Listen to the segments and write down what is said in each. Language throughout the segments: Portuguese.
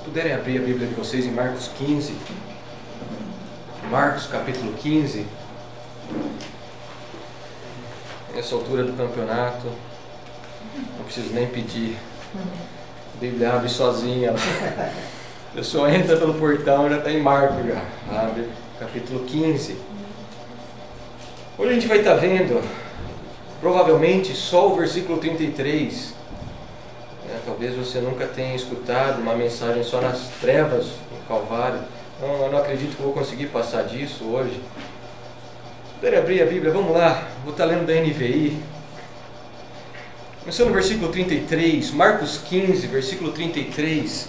puderem abrir a Bíblia de vocês em Marcos 15. Marcos capítulo 15. Nessa altura do campeonato, não preciso nem pedir. A Bíblia abre sozinha. A pessoa entra pelo portão, já está em Marcos já. Abre capítulo 15. Hoje a gente vai estar vendo, provavelmente, só o versículo 33. Talvez você nunca tenha escutado uma mensagem só nas trevas do Calvário. Eu não acredito que eu vou conseguir passar disso hoje. Puderem abrir a Bíblia, vamos lá. Vou estar lendo da NVI. Começando no versículo 33, Marcos 15, versículo 33.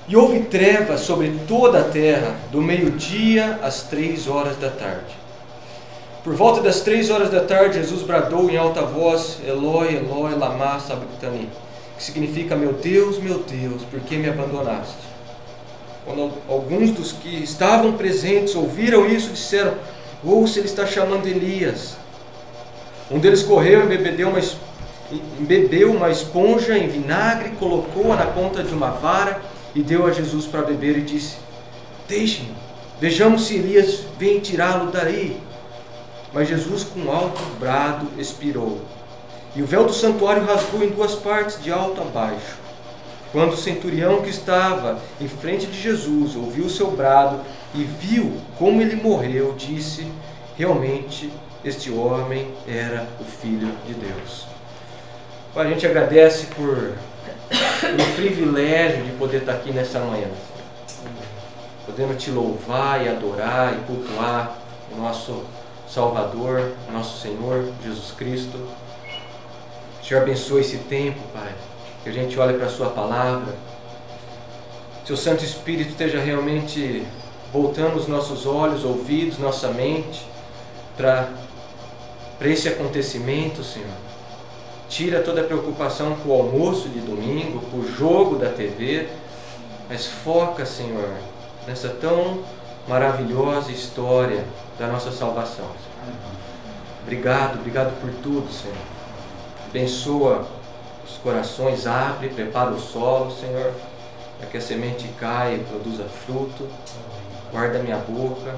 E houve trevas sobre toda a terra, do meio-dia às 3 horas da tarde. Por volta das 3 horas da tarde, Jesus bradou em alta voz, Eloi, Eloi, lama sabachthani, que significa, meu Deus, por que me abandonaste? Quando alguns dos que estavam presentes ouviram isso, disseram, ouça, ele está chamando Elias. Um deles correu e embebeu uma esponja em vinagre, colocou-a na ponta de uma vara e deu a Jesus para beber e disse, deixem-me, vejamos se Elias vem tirá-lo daí. Mas Jesus, com alto brado, expirou. E o véu do santuário rasgou em 2 partes, de alto a baixo. Quando o centurião que estava em frente de Jesus ouviu o seu brado e viu como ele morreu, disse, realmente este homem era o Filho de Deus. A gente agradece por o privilégio de poder estar aqui nessa manhã, podendo te louvar e adorar e cultuar o nosso Salvador, nosso Senhor Jesus Cristo. O Senhor abençoe esse tempo, Pai, que a gente olhe para a Sua Palavra. Seu Santo Espírito esteja realmente voltando os nossos olhos, ouvidos, nossa mente para esse acontecimento, Senhor. Tira toda a preocupação com o almoço de domingo, com o jogo da TV, mas foca, Senhor, nessa tão maravilhosa história da nossa salvação, Senhor. Obrigado por tudo, Senhor. Abençoa os corações, abre, prepara o solo, Senhor, para que a semente caia e produza fruto. Guarda minha boca,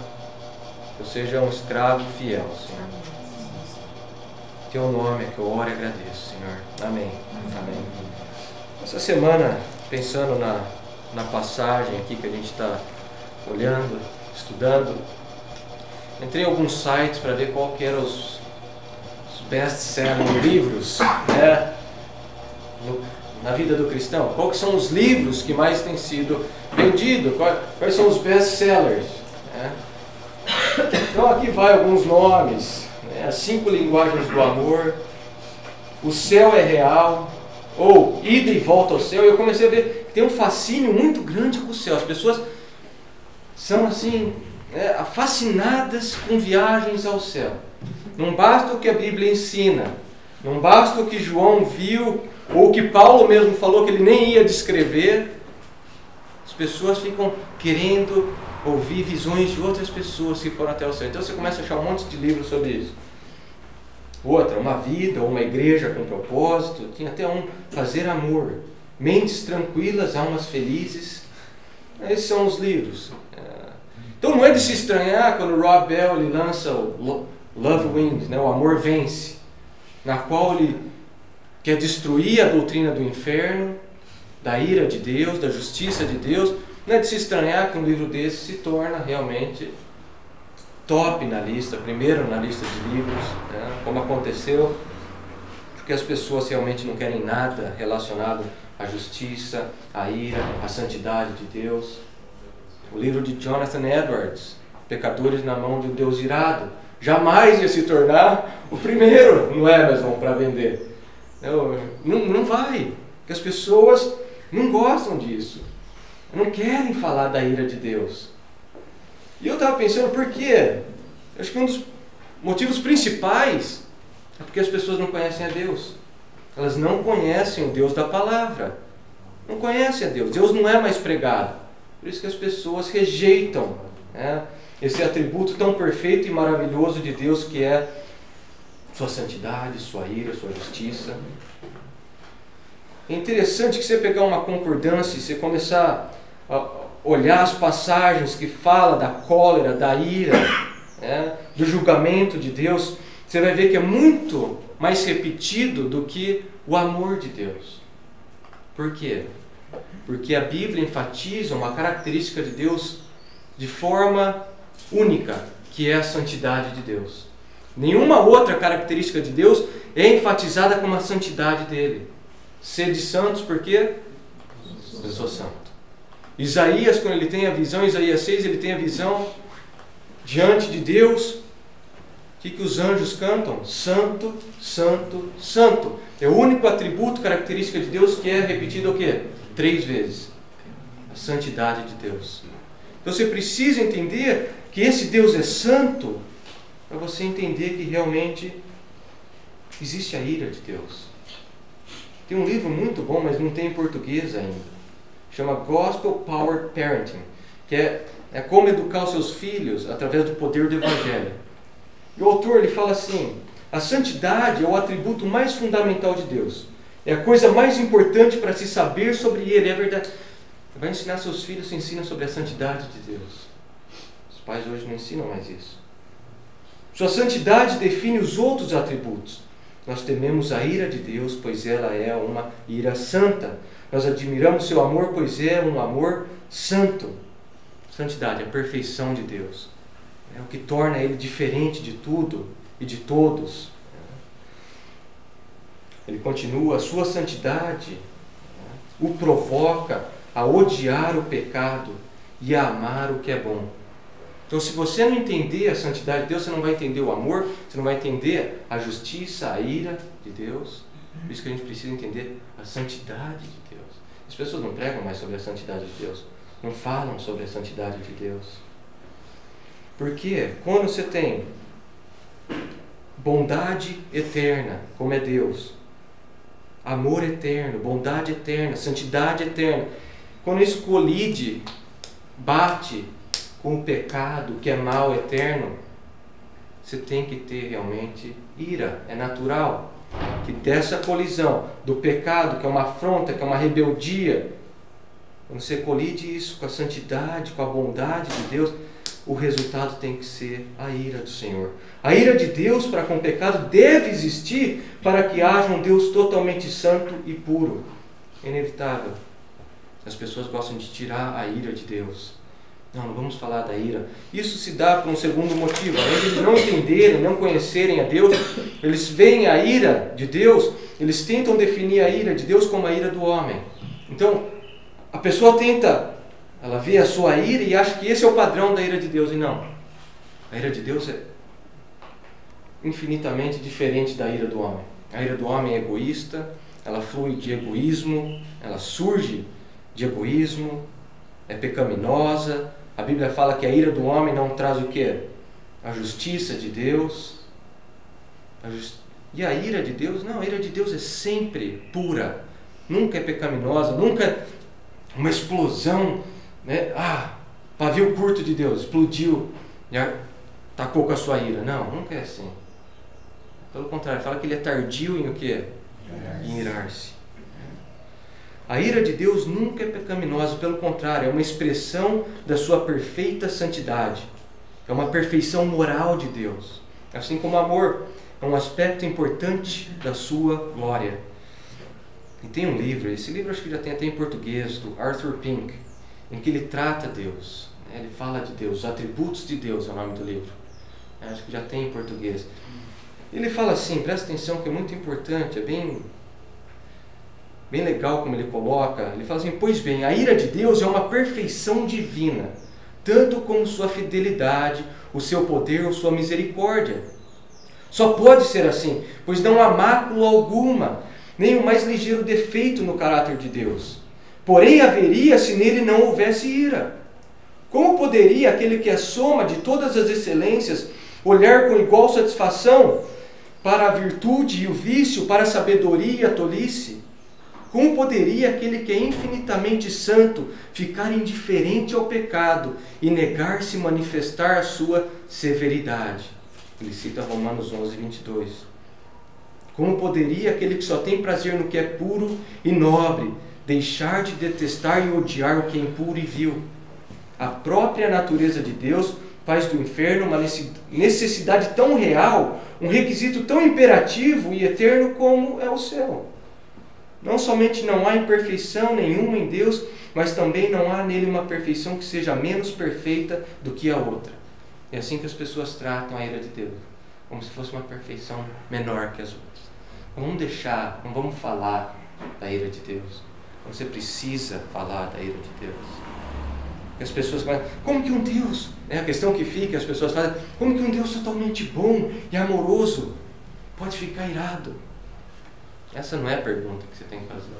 que eu seja um escravo fiel, Senhor. Em Teu nome é que eu oro e agradeço, Senhor. Amém. Amém. Essa semana, pensando na passagem aqui que a gente está olhando, estudando, entrei em alguns sites para ver qual que eram os best-selling livros, né, na vida do cristão. Qual que são os livros que mais têm sido vendidos? Quais são os best-sellers? Né? Então aqui vai alguns nomes, né? As 5 linguagens do amor, O céu é real, ou Ida e volta ao céu. E eu comecei a ver que tem um fascínio muito grande com o céu. As pessoas são assim, fascinadas com viagens ao céu. Não basta o que a Bíblia ensina, não basta o que João viu, ou o que Paulo mesmo falou que ele nem ia descrever. As pessoas ficam querendo ouvir visões de outras pessoas que foram até o céu. Então você começa a achar um monte de livros sobre isso. Outra, Uma Vida, ou Uma Igreja com Propósito. Tinha até um, Fazer Amor, Mentes Tranquilas, Almas Felizes. Esses são os livros. Então não é de se estranhar quando o Rob Bell ele lança o Love Wins, né, o Amor Vence, na qual ele quer destruir a doutrina do inferno, da ira de Deus, da justiça de Deus. Não é de se estranhar que um livro desse se torna realmente top na lista, primeiro na lista de livros, né, como aconteceu, porque as pessoas realmente não querem nada relacionado à justiça, à ira, à santidade de Deus. O livro de Jonathan Edwards, Pecadores na Mão de um Deus Irado, jamais ia se tornar o primeiro no Amazon para vender. Não vai, porque as pessoas não gostam disso, não querem falar da ira de Deus. E eu estava pensando, por quê? Eu acho que um dos motivos principais é porque as pessoas não conhecem a Deus. Elas não conhecem o Deus da palavra, não conhecem a Deus. Deus não é mais pregado. Por isso que as pessoas rejeitam, né, esse atributo tão perfeito e maravilhoso de Deus que é sua santidade, sua ira, sua justiça. É interessante que você pegar uma concordância e você começar a olhar as passagens que falam da cólera, da ira, né, do julgamento de Deus, você vai ver que é muito mais repetido do que o amor de Deus. Por quê? Porque a Bíblia enfatiza uma característica de Deus de forma única, que é a santidade de Deus. Nenhuma outra característica de Deus é enfatizada como a santidade dele. Sede santos, porque eu sou santo. Isaías, quando ele tem a visão, Isaías 6, ele tem a visão diante de Deus. O que os anjos cantam? Santo, santo, santo. É o único atributo, característica de Deus que é repetido o quê? 3 vezes. A santidade de Deus. Então você precisa entender que esse Deus é santo para você entender que realmente existe a ira de Deus. Tem um livro muito bom, mas não tem em português ainda. Chama Gospel Powered Parenting, que é como educar os seus filhos através do poder do Evangelho. E o autor ele fala assim: a santidade é o atributo mais fundamental de Deus. É a coisa mais importante para se saber sobre Ele. É verdade. Você vai ensinar seus filhos, se ensina sobre a santidade de Deus. Os pais hoje não ensinam mais isso. Sua santidade define os outros atributos. Nós tememos a ira de Deus, pois ela é uma ira santa. Nós admiramos seu amor, pois é um amor santo. Santidade, a perfeição de Deus. É o que torna Ele diferente de tudo e de todos. Ele continua, a sua santidade o provoca a odiar o pecado e a amar o que é bom. Então, se você não entender a santidade de Deus, você não vai entender o amor, você não vai entender a justiça, a ira de Deus. Por isso que a gente precisa entender a santidade de Deus. As pessoas não pregam mais sobre a santidade de Deus, não falam sobre a santidade de Deus. Porque quando você tem bondade eterna, como é Deus, amor eterno, bondade eterna, santidade eterna, quando isso colide, bate com o pecado, que é mal eterno, você tem que ter realmente ira. É natural que dessa colisão do pecado, que é uma afronta, que é uma rebeldia, quando você colide isso com a santidade, com a bondade de Deus, o resultado tem que ser a ira do Senhor. A ira de Deus para com o pecado deve existir para que haja um Deus totalmente santo e puro. É inevitável. As pessoas gostam de tirar a ira de Deus. Não vamos falar da ira. Isso se dá por um segundo motivo. Além de eles não entenderem, não conhecerem a Deus, eles veem a ira de Deus, eles tentam definir a ira de Deus como a ira do homem. Então, a pessoa ela vê a sua ira e acha que esse é o padrão da ira de Deus. E não. A ira de Deus é infinitamente diferente da ira do homem. A ira do homem é egoísta, ela flui de egoísmo, ela surge de egoísmo, é pecaminosa. A Bíblia fala que a ira do homem não traz o quê? A justiça de Deus. E a ira de Deus? Não, a ira de Deus é sempre pura. Nunca é pecaminosa, nunca é uma explosão, né? Pavio curto de Deus, explodiu, já tacou com a sua ira. Não, nunca é assim. Pelo contrário, fala que ele é tardio em o quê? Em irar-se. A ira de Deus nunca é pecaminosa, pelo contrário, é uma expressão da sua perfeita santidade. É uma perfeição moral de Deus. Assim como o amor é um aspecto importante da sua glória. E tem um livro, esse livro acho que já tem até em português, do Arthur Pink, em que ele trata Deus. Ele fala de Deus, os atributos de Deus é o nome do livro. Acho que já tem em português. Ele fala assim, presta atenção que é muito importante, é bem legal como ele coloca. Ele fala assim: pois bem, a ira de Deus é uma perfeição divina, tanto como sua fidelidade, o seu poder ou sua misericórdia. Só pode ser assim, pois não há mácula alguma, nem o mais ligeiro defeito no caráter de Deus. Porém haveria se nele não houvesse ira. Como poderia aquele que é a soma de todas as excelências olhar com igual satisfação para a virtude e o vício, para a sabedoria e a tolice? Como poderia aquele que é infinitamente santo ficar indiferente ao pecado e negar-se manifestar a sua severidade? Ele cita Romanos 11, 22. Como poderia aquele que só tem prazer no que é puro e nobre deixar de detestar e odiar o que é impuro e vil? A própria natureza de Deus faz do inferno uma necessidade tão real, um requisito tão imperativo e eterno como é o céu. Não somente não há imperfeição nenhuma em Deus, mas também não há nele uma perfeição que seja menos perfeita do que a outra. É assim que as pessoas tratam a ira de Deus, como se fosse uma perfeição menor que as outras. Não vamos falar da ira de Deus. Você precisa falar da ira de Deus. As pessoas falam, como que um Deus, é a questão que fica, as pessoas falam, como que um Deus totalmente bom e amoroso pode ficar irado? Essa não é a pergunta que você tem que fazer.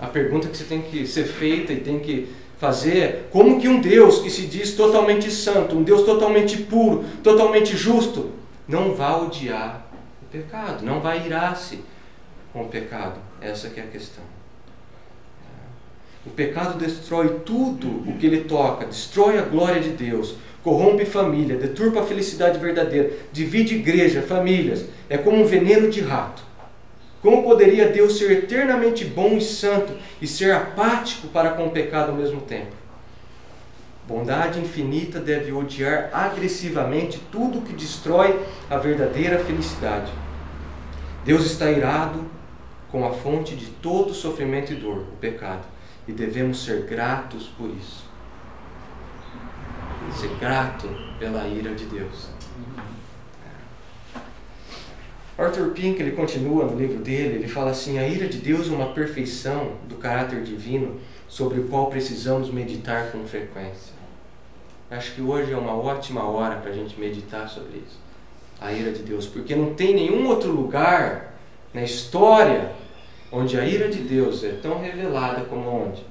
A pergunta que você tem que ser feita e tem que fazer é, como que um Deus que se diz totalmente santo, um Deus totalmente puro, totalmente justo, não vai odiar o pecado, não vai irar-se com o pecado? Essa que é a questão. O pecado destrói tudo o que ele toca, destrói a glória de Deus, corrompe família, deturpa a felicidade verdadeira, divide igreja, famílias, é como um veneno de rato. Como poderia Deus ser eternamente bom e santo e ser apático para com o pecado ao mesmo tempo? Bondade infinita deve odiar agressivamente tudo que destrói a verdadeira felicidade. Deus está irado com a fonte de todo sofrimento e dor, o pecado, e devemos ser gratos por isso. Ser grato pela ira de Deus. Arthur Pink, ele continua no livro dele, ele fala assim, a ira de Deus é uma perfeição do caráter divino sobre o qual precisamos meditar com frequência. Acho que hoje é uma ótima hora para a gente meditar sobre isso, a ira de Deus, porque não tem nenhum outro lugar na história onde a ira de Deus é tão revelada como onde?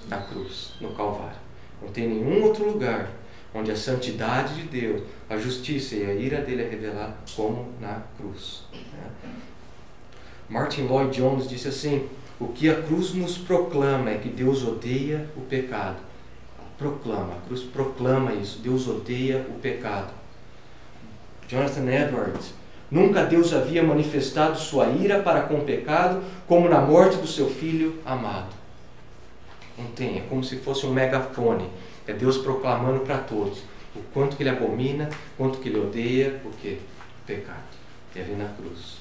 Na cruz, no Calvário. Não tem nenhum outro lugar onde a santidade de Deus, a justiça e a ira dele é revelada como na cruz. Martin Lloyd Jones disse assim, o que a cruz nos proclama é que Deus odeia o pecado. Proclama, a cruz proclama isso, Deus odeia o pecado. Jonathan Edwards, nunca Deus havia manifestado sua ira para com o pecado como na morte do seu filho amado. Não tem, é como se fosse um megafone. É Deus proclamando para todos o quanto que ele abomina, o quanto que ele odeia, o que? O pecado. É ali na cruz.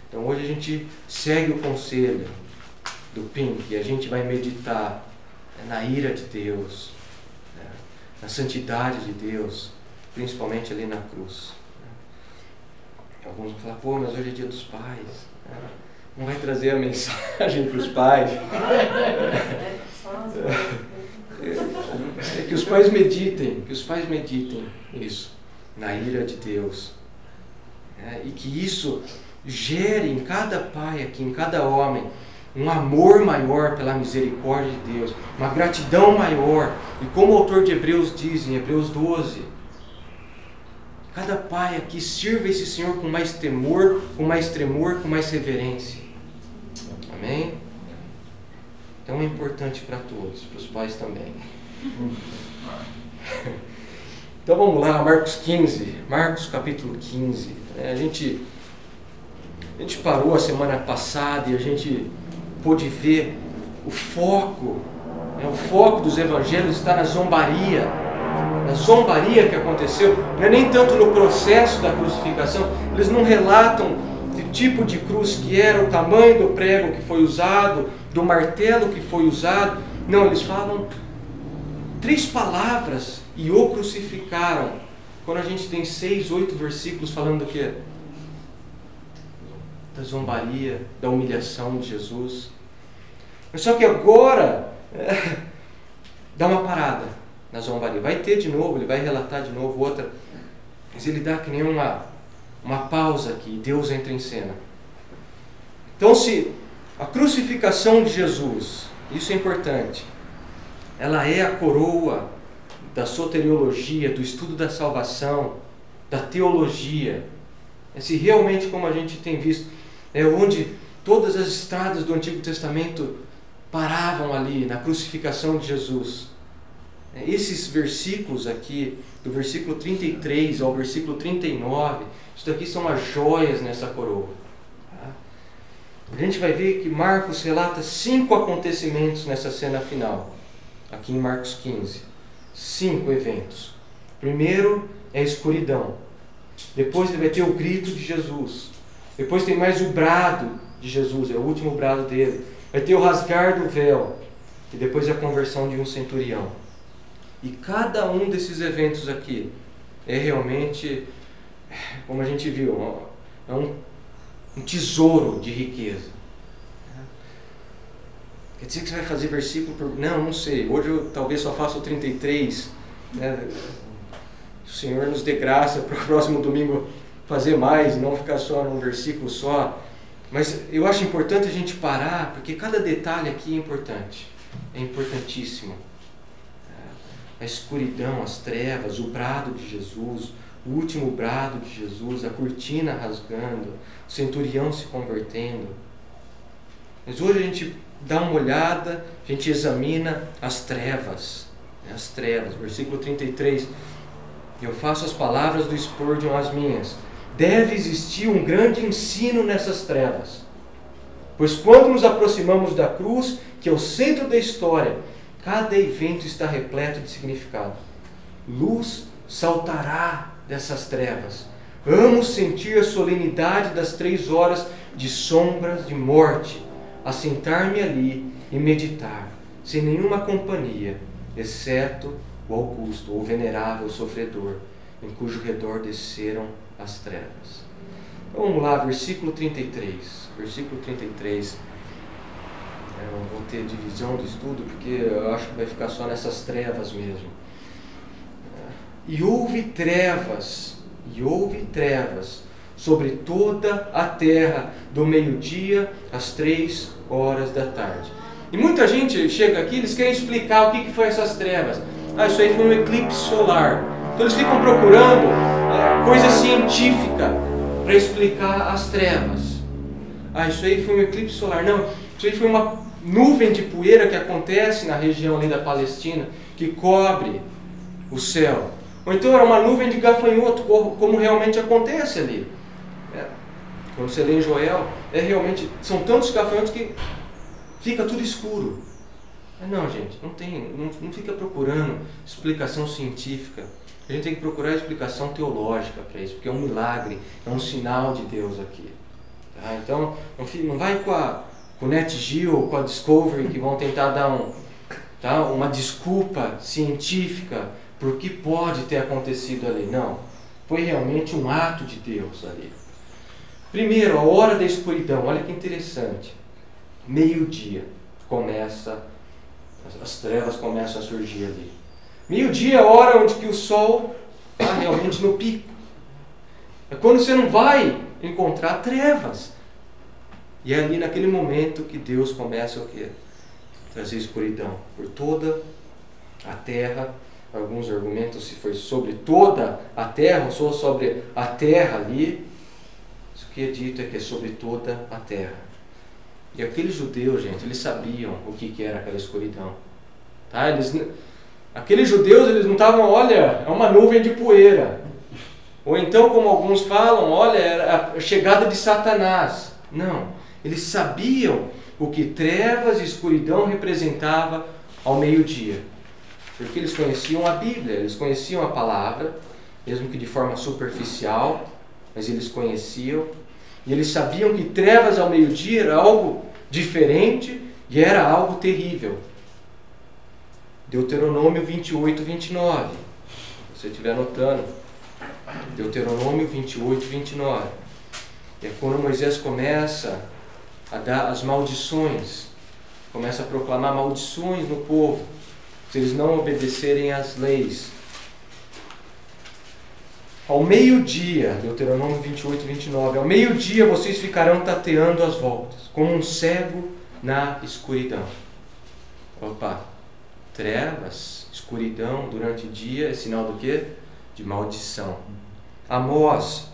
Então hoje a gente segue o conselho do Pink e a gente vai meditar na ira de Deus, na santidade de Deus, principalmente ali na cruz. Alguns vão falar, pô, mas hoje é dia dos pais. Não vai trazer a mensagem para os pais. É que os pais meditem isso, na ira de Deus. E que isso gere em cada pai aqui, em cada homem, um amor maior pela misericórdia de Deus, uma gratidão maior. E como o autor de Hebreus diz em Hebreus 12, cada pai aqui sirva esse Senhor com mais temor, com mais tremor, com mais reverência. Amém? Então é importante para todos, para os pais também. Então vamos lá, Marcos 15, Marcos capítulo 15. A gente parou a semana passada e a gente pôde ver o foco dos evangelhos está na zombaria que aconteceu. Não é nem tanto no processo da crucificação, eles não relatam que tipo de cruz que era, o tamanho do prego que foi usado, do martelo que foi usado. Não, eles falam 3 palavras e o crucificaram. Quando a gente tem 6, 8 versículos falando do quê? Da zombaria, da humilhação de Jesus. Mas só que agora dá uma parada na zombaria. Vai ter de novo, ele vai relatar de novo outra. Mas ele dá que nem uma pausa aqui, Deus entra em cena. Então, se a crucificação de Jesus, isso é importante, ela é a coroa da soteriologia, do estudo da salvação, da teologia. Se realmente, como a gente tem visto, é onde todas as estradas do Antigo Testamento paravam ali, na crucificação de Jesus. Esses versículos aqui, do versículo 33 ao versículo 39, isso daqui são as joias nessa coroa. A gente vai ver que Marcos relata 5 acontecimentos nessa cena final, aqui em Marcos 15. 5 eventos. Primeiro é a escuridão. Depois ele vai ter o grito de Jesus. Depois tem mais o brado de Jesus, é o último brado dele. Vai ter o rasgar do véu. E depois a conversão de um centurião. E cada um desses eventos aqui é realmente, como a gente viu, é um tesouro de riqueza. Quer dizer que você vai fazer versículo por... Não sei. Hoje eu talvez só faça o 33. Né? O Senhor nos dê graça para o próximo domingo fazer mais, não ficar só num versículo só. Mas eu acho importante a gente parar, porque cada detalhe aqui é importante. É importantíssimo. A escuridão, as trevas, o brado de Jesus, o último brado de Jesus, a cortina rasgando, o centurião se convertendo. Mas hoje a gente dá uma olhada, a gente examina as trevas. As trevas, versículo 33. Eu faço as palavras do Spurgeon as minhas. Deve existir um grande ensino nessas trevas. Pois quando nos aproximamos da cruz, que é o centro da história, cada evento está repleto de significado. Luz saltará dessas trevas. Amo sentir a solenidade das 3 horas de sombras de morte, assentar-me ali e meditar, sem nenhuma companhia, exceto o augusto ou venerável sofredor, em cujo redor desceram as trevas. Vamos lá, versículo 33. Versículo 33. Eu não vou ter divisão do estudo, porque eu acho que vai ficar só nessas trevas mesmo. E houve trevas sobre toda a terra, do meio-dia às 3 horas da tarde. E muita gente chega aqui, eles querem explicar o que foi essas trevas. Isso aí foi um eclipse solar. Então eles ficam procurando coisa científica para explicar as trevas. Isso aí foi um eclipse solar. Não, isso aí foi uma nuvem de poeira que acontece na região ali da Palestina, que cobre o céu. Ou então era uma nuvem de gafanhoto, como realmente acontece ali. Quando você lê em Joel, realmente, são tantos gafanhotos que fica tudo escuro. Não, gente, não fica procurando explicação científica. A gente tem que procurar explicação teológica para isso, porque é um milagre, é um sinal de Deus aqui. Tá? Então, não vai com o NetGeo, com a Discovery, que vão tentar dar uma desculpa científica por o que pode ter acontecido ali. Não, foi realmente um ato de Deus ali. Primeiro, a hora da escuridão. Olha que interessante. Meio-dia as trevas começam a surgir ali. Meio-dia é a hora onde que o sol está realmente no pico. É quando você não vai encontrar trevas. E é ali naquele momento que Deus começa o quê? Trazer escuridão por toda a terra. Alguns argumentam se foi sobre toda a terra ou só sobre a terra ali. Isso que é dito é que é sobre toda a terra. E aqueles judeus, gente, eles sabiam o que era aquela escuridão. Tá? Aqueles judeus, eles não estavam, olha, é uma nuvem de poeira. Ou então, como alguns falam, olha, era a chegada de Satanás. Não, eles sabiam o que trevas e escuridão representava ao meio-dia. Porque eles conheciam a Bíblia, eles conheciam a palavra, mesmo que de forma superficial, mas eles conheciam. E eles sabiam que trevas ao meio-dia era algo diferente e era algo terrível. Deuteronômio 28, 29. Se você estiver anotando. Deuteronômio 28, 29. É quando Moisés começa a dar as maldições. Começa a proclamar maldições no povo, se eles não obedecerem às leis. Ao meio-dia, Deuteronômio 28, 29, ao meio-dia vocês ficarão tateando as voltas, como um cego na escuridão. Opa, trevas, escuridão durante o dia é sinal do quê? De maldição. Amós,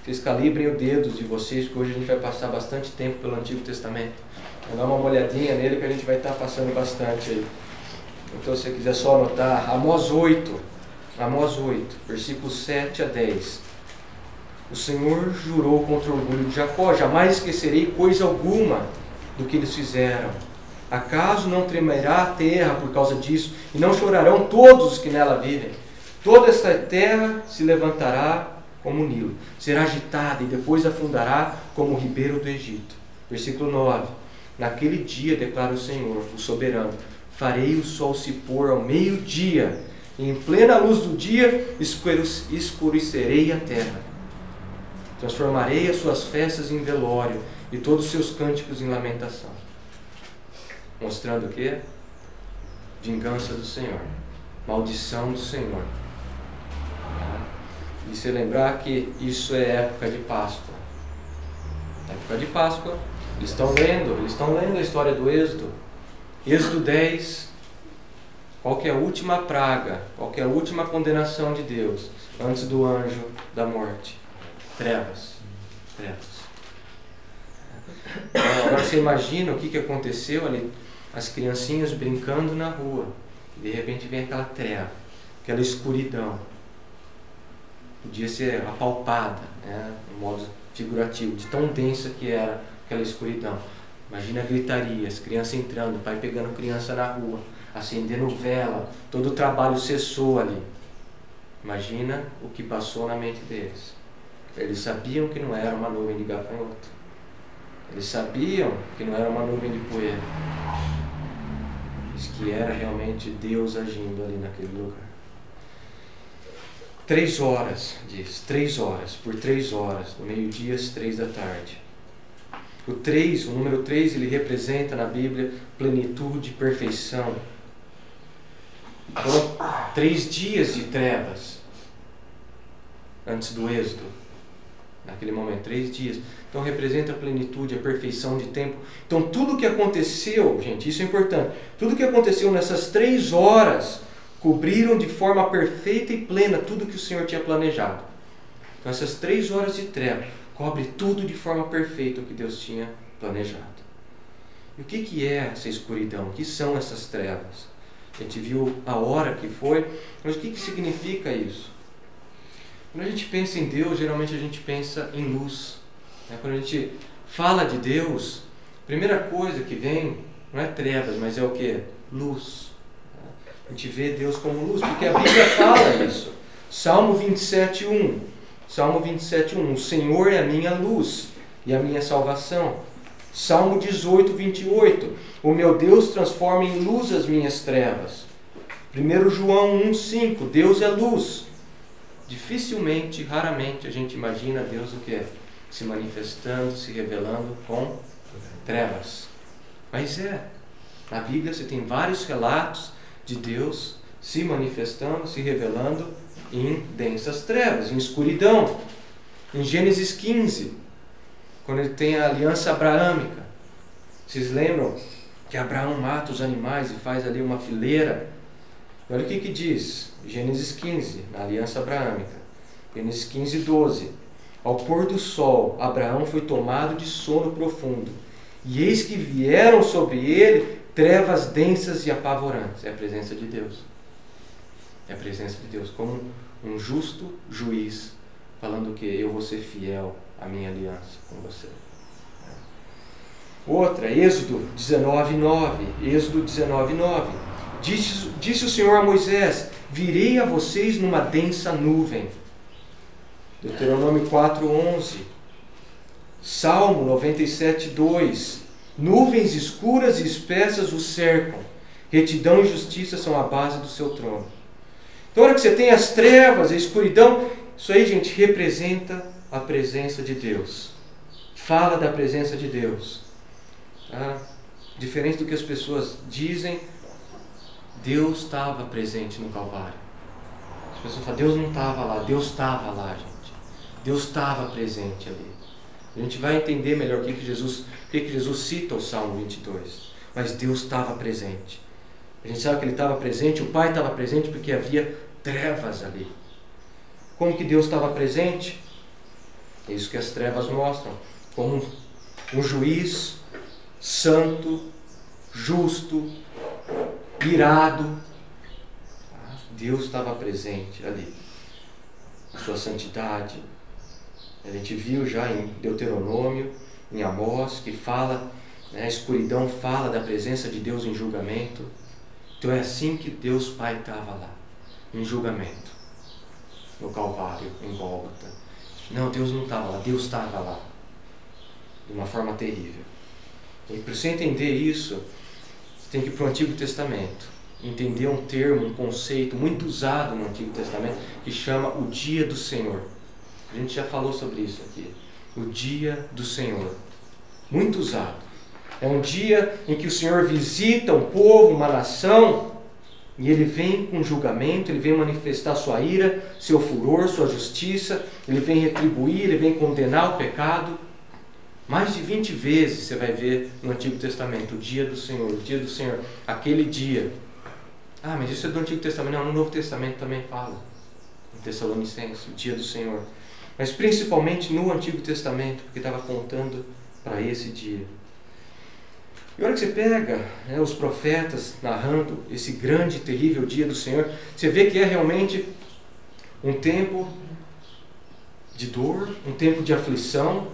vocês calibrem os dedos de vocês, porque hoje a gente vai passar bastante tempo pelo Antigo Testamento. Vou dar uma olhadinha nele que a gente vai estar passando bastante aí. Então, se você quiser só anotar, Amós 8, versículos 7 a 10. O Senhor jurou contra o orgulho de Jacó: jamais esquecerei coisa alguma do que eles fizeram. Acaso não tremerá a terra por causa disso, e não chorarão todos os que nela vivem? Toda esta terra se levantará como o Nilo, será agitada e depois afundará como o ribeiro do Egito. Versículo 9. Naquele dia, declara o Senhor, o soberano, farei o sol se pôr ao meio-dia, e em plena luz do dia escurecerei a terra. Transformarei as suas festas em velório e todos os seus cânticos em lamentação. Mostrando o quê? Vingança do Senhor, maldição do Senhor. E se lembrar que isso é época de Páscoa. Época de Páscoa, eles estão lendo a história do Êxodo. Êxodo 10, qual que é a última praga, qual que é a última condenação de Deus antes do anjo da morte? Trevas. Agora você imagina o que aconteceu ali, as criancinhas brincando na rua, e de repente vem aquela treva, aquela escuridão. Podia ser apalpada, né, de modo figurativo, de tão densa que era aquela escuridão. Imagina a gritaria, as crianças entrando, o pai pegando criança na rua, acendendo vela, todo o trabalho cessou ali. Imagina o que passou na mente deles. Eles sabiam que não era uma nuvem de gafanhoto. Eles sabiam que não era uma nuvem de poeira. Mas que era realmente Deus agindo ali naquele lugar. 3 horas, diz, 3 horas, por 3 horas, do meio-dia às 3 da tarde. O número 3, ele representa na Bíblia plenitude, perfeição. Foram 3 dias de trevas antes do Êxodo. Naquele momento, 3 dias. Então representa a plenitude, a perfeição de tempo. Então tudo o que aconteceu, gente, isso é importante. Tudo o que aconteceu nessas 3 horas cobriram de forma perfeita e plena tudo que o Senhor tinha planejado. Então essas 3 horas de treva cobre tudo de forma perfeita o que Deus tinha planejado. E o que é essa escuridão? O que são essas trevas? A gente viu a hora que foi, mas o que significa isso? Quando a gente pensa em Deus, geralmente a gente pensa em luz. Quando a gente fala de Deus, a primeira coisa que vem não é trevas, mas é o que? Luz. A gente vê Deus como luz, porque a Bíblia fala isso. Salmo 27:1. Salmo 27:1. O Senhor é a minha luz e a minha salvação. Salmo 18:28. O meu Deus transforma em luz as minhas trevas. 1 João 1:5. Deus é luz. Dificilmente, raramente a gente imagina Deus o que? Se manifestando, se revelando com trevas. Mas na Bíblia você tem vários relatos de Deus se manifestando, se revelando em densas trevas, em escuridão. Em Gênesis 15, quando ele tem a aliança abraâmica, vocês lembram que Abraão mata os animais e faz ali uma fileira? Olha o que diz Gênesis 15, na aliança abraâmica. Gênesis 15:12. Ao pôr do sol, Abraão foi tomado de sono profundo, e eis que vieram sobre ele trevas densas e apavorantes. É a presença de Deus. É a presença de Deus, como um justo juiz, falando que eu vou ser fiel à minha aliança com você. Outra, Êxodo 19:9. Êxodo 19:9. Disse o Senhor a Moisés: virei a vocês numa densa nuvem. Deuteronômio 4:11. Salmo 97:2. Nuvens escuras e espessas o cercam. Retidão e justiça são a base do seu trono. Então, a hora que você tem as trevas, a escuridão, isso aí, gente, representa a presença de Deus. Fala da presença de Deus. Tá? Diferente do que as pessoas dizem, Deus estava presente no Calvário. As pessoas falam, Deus não estava lá. Deus estava lá, gente. Deus estava presente ali. A gente vai entender melhor o que Jesus cita o Salmo 22. Mas Deus estava presente. A gente sabe que Ele estava presente, o Pai estava presente porque havia trevas ali. Como que Deus estava presente? É isso que as trevas mostram. Como um juiz santo, justo, irado. Deus estava presente ali. A sua santidade. A gente viu já em Deuteronômio, em Amós, que fala, né, a escuridão fala da presença de Deus em julgamento. Então é assim que Deus Pai estava lá, em julgamento, no Calvário, em Gólgota. Não, Deus não estava lá, Deus estava lá, de uma forma terrível. E para você entender isso, você tem que ir para o Antigo Testamento, entender um termo, um conceito muito usado no Antigo Testamento, que chama o Dia do Senhor. A gente já falou sobre isso aqui. O Dia do Senhor. Muito usado. É um dia em que o Senhor visita um povo, uma nação, e Ele vem com julgamento, Ele vem manifestar sua ira, seu furor, sua justiça, Ele vem retribuir, Ele vem condenar o pecado. Mais de 20 vezes você vai ver no Antigo Testamento o Dia do Senhor, o Dia do Senhor, aquele dia. Ah, mas isso é do Antigo Testamento. Não, no Novo Testamento também fala. Em Tessalonicenses, o Dia do Senhor. Mas principalmente no Antigo Testamento, porque estava apontando para esse dia. E a hora que você pega, né, os profetas narrando esse grande e terrível dia do Senhor, você vê que é realmente um tempo de dor, um tempo de aflição,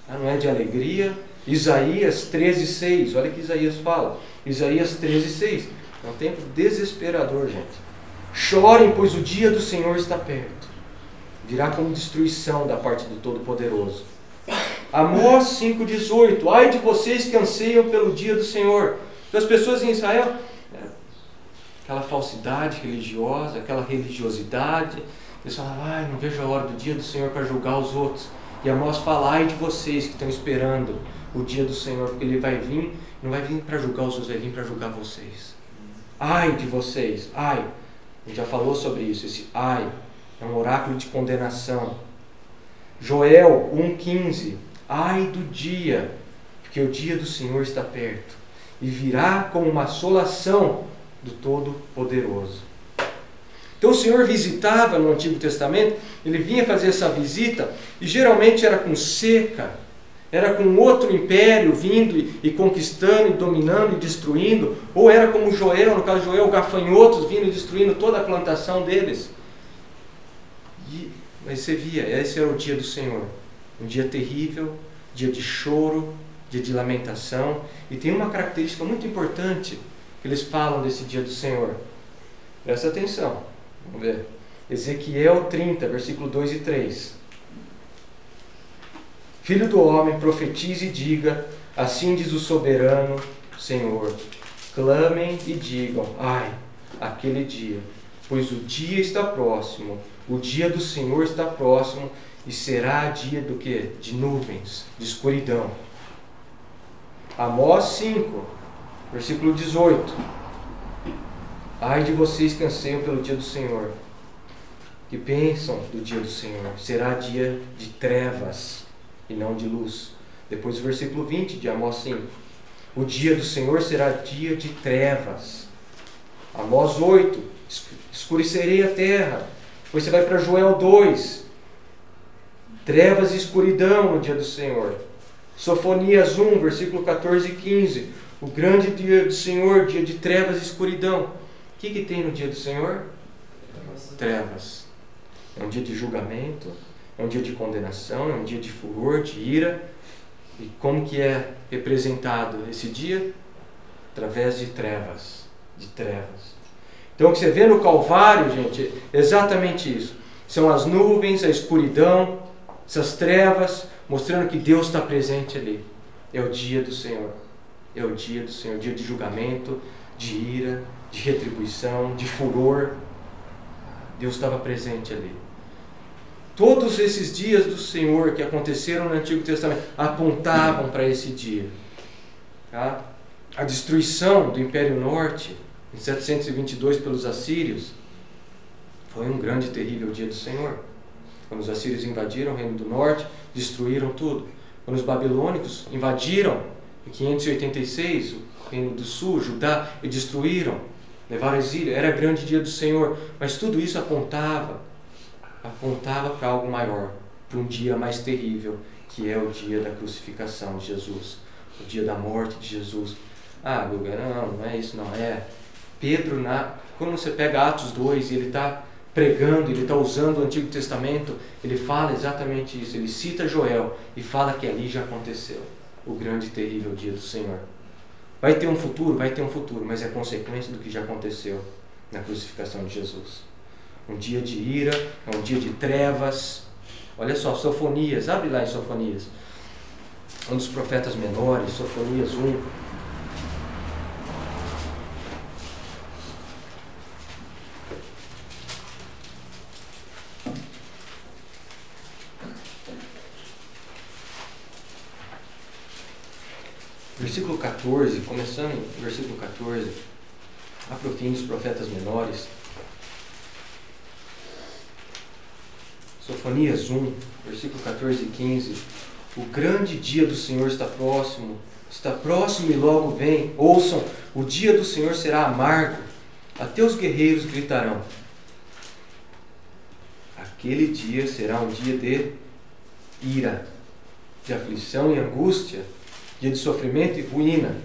não é de alegria. Isaías 13:6, olha o que Isaías fala. Isaías 13:6, é um tempo desesperador, gente. Chorem, pois o dia do Senhor está perto. Virá como destruição da parte do Todo-Poderoso. Amós 5:18, ai de vocês que anseiam pelo dia do Senhor. Então, as pessoas em Israel, aquela falsidade religiosa, aquela religiosidade, eles falam, ai, não vejo a hora do dia do Senhor para julgar os outros. E Amós fala, ai de vocês que estão esperando o dia do Senhor, porque Ele vai vir, não vai vir para julgar os outros, vai vir para julgar vocês. Ai de vocês, ai. A gente já falou sobre isso, esse ai é um oráculo de condenação. Joel 1:15, ai do dia, porque o dia do Senhor está perto, e virá como uma assolação do Todo-Poderoso. Então o Senhor visitava no Antigo Testamento, Ele vinha fazer essa visita, e geralmente era com seca, era com outro império vindo e conquistando, e dominando e destruindo, ou era como Joel, no caso de Joel, gafanhotos vindo e destruindo toda a plantação deles. Mas você via, esse era o dia do Senhor, um dia terrível, dia de choro, dia de lamentação. E tem uma característica muito importante que eles falam desse dia do Senhor. Presta atenção, vamos ver. Ezequiel 30, versículo 2 e 3. Filho do homem, profetize e diga, assim diz o soberano Senhor. Clamem e digam, ai, aquele dia, pois o dia está próximo, o dia do Senhor está próximo, e será dia do quê? De nuvens, de escuridão. Amós 5, versículo 18. Ai de vocês que anseiam pelo dia do Senhor, que pensam do dia do Senhor, será dia de trevas e não de luz. Depois o versículo 20 de Amós 5. O dia do Senhor será dia de trevas. Amós 8. Escurecerei a terra. Depois você vai para Joel 2. Trevas e escuridão no dia do Senhor. Sofonias 1, versículo 14 e 15. O grande dia do Senhor, dia de trevas e escuridão. O que tem no dia do Senhor? Trevas. É um dia de julgamento, é um dia de condenação, é um dia de furor, de ira. E como que é representado esse dia? Através de trevas. De trevas. Então o que você vê no Calvário, gente, é exatamente isso. São as nuvens, a escuridão, essas trevas, mostrando que Deus está presente ali. É o dia do Senhor. É o dia do Senhor, dia de julgamento, de ira, de retribuição, de furor. Deus estava presente ali. Todos esses dias do Senhor que aconteceram no Antigo Testamento apontavam para esse dia. Tá? A destruição do Império Norte, em 722 pelos assírios, foi um grande e terrível dia do Senhor. Quando os assírios invadiram o Reino do Norte, destruíram tudo. Quando os babilônicos invadiram em 586 o Reino do Sul, Judá, e destruíram, levaram exílio, era grande dia do Senhor. Mas tudo isso apontava para algo maior, para um dia mais terrível, que é o dia da crucificação de Jesus, o dia da morte de Jesus. Ah, Guga, não é isso não. É Pedro, quando você pega Atos 2 e ele está pregando, ele está usando o Antigo Testamento, ele fala exatamente isso. Ele cita Joel e fala que ali já aconteceu o grande e terrível dia do Senhor. Vai ter um futuro? Vai ter um futuro, mas é consequência do que já aconteceu na crucificação de Jesus. Um dia de ira, é um dia de trevas. Olha só, Sofonias, abre lá em Sofonias. Um dos profetas menores, Sofonias 1. Versículo 14, começando no versículo 14, lá para o fim dos profetas menores. Sofonias 1, versículo 14 e 15. O grande dia do Senhor está próximo e logo vem. Ouçam, o dia do Senhor será amargo, até os guerreiros gritarão. Aquele dia será um dia de ira, de aflição e angústia, dia de sofrimento e ruína,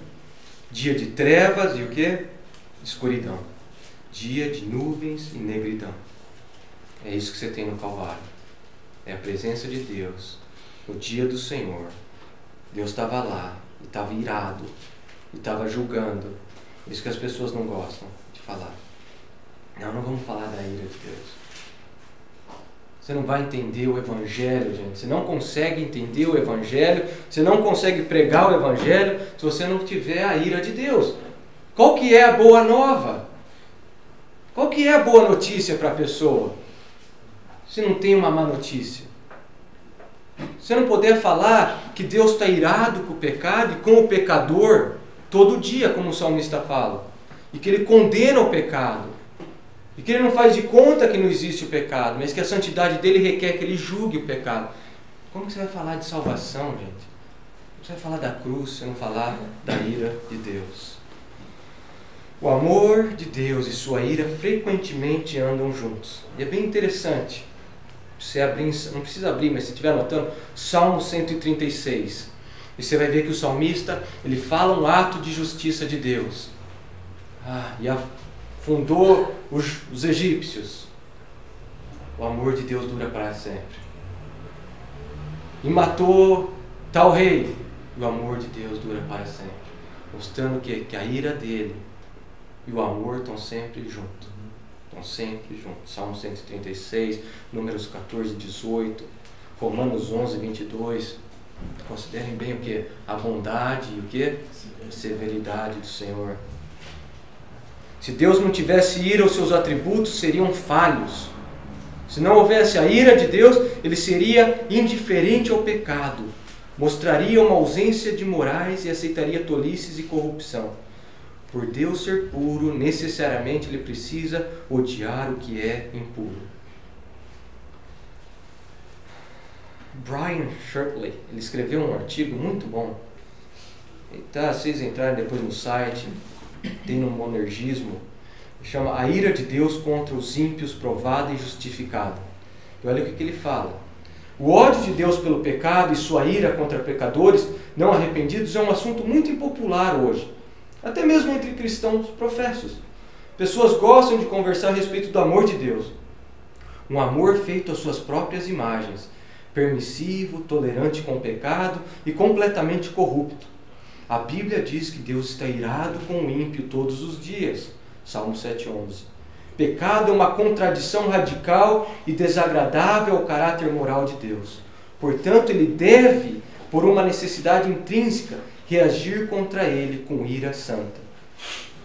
dia de trevas e o quê? Escuridão, dia de nuvens e negridão. É isso que você tem no Calvário. É a presença de Deus no dia do Senhor. Deus estava lá, e estava irado, e estava julgando. Isso que as pessoas não gostam de falar. Não vamos falar da ira de Deus. Você não vai entender o Evangelho, gente. Você não consegue entender o Evangelho, você não consegue pregar o Evangelho se você não tiver a ira de Deus. Qual que é a boa nova? Qual que é a boa notícia para a pessoa? Se não tem uma má notícia. Você não poder falar que Deus está irado com o pecado e com o pecador todo dia, como o salmista fala. E que Ele condena o pecado. E que Ele não faz de conta que não existe o pecado, mas que a santidade dEle requer que Ele julgue o pecado. Como que você vai falar de salvação, gente? Você vai falar da cruz, você não falar da ira de Deus. O amor de Deus e sua ira frequentemente andam juntos. E é bem interessante. Você abrir, não precisa abrir, mas se estiver anotando, Salmo 136. E você vai ver que o salmista, ele fala um ato de justiça de Deus. E afundou os egípcios. O amor de Deus dura para sempre. E matou tal rei. O amor de Deus dura para sempre. Mostrando que a ira dele e o amor estão sempre juntos. Estão sempre juntos. Salmo 136, Números 14, 18, Romanos 11, 22. Considerem bem o que? A bondade e o que? A severidade do Senhor. Se Deus não tivesse ira, os seus atributos seriam falhos. Se não houvesse a ira de Deus, Ele seria indiferente ao pecado. Mostraria uma ausência de morais e aceitaria tolices e corrupção. Por Deus ser puro, necessariamente Ele precisa odiar o que é impuro. Brian Shirley, ele escreveu um artigo muito bom. Se vocês entrarem depois no site, tem no Monergismo, chama A Ira de Deus contra os ímpios provada e justificada. E olha o que ele fala. O ódio de Deus pelo pecado e sua ira contra pecadores não arrependidos é um assunto muito impopular hoje. Até mesmo entre cristãos professos. Pessoas gostam de conversar a respeito do amor de Deus. Um amor feito às suas próprias imagens, permissivo, tolerante com o pecado e completamente corrupto. A Bíblia diz que Deus está irado com o ímpio todos os dias. Salmo 7:11. Pecado é uma contradição radical e desagradável ao caráter moral de Deus. Portanto, Ele deve, por uma necessidade intrínseca, reagir contra ele com ira santa.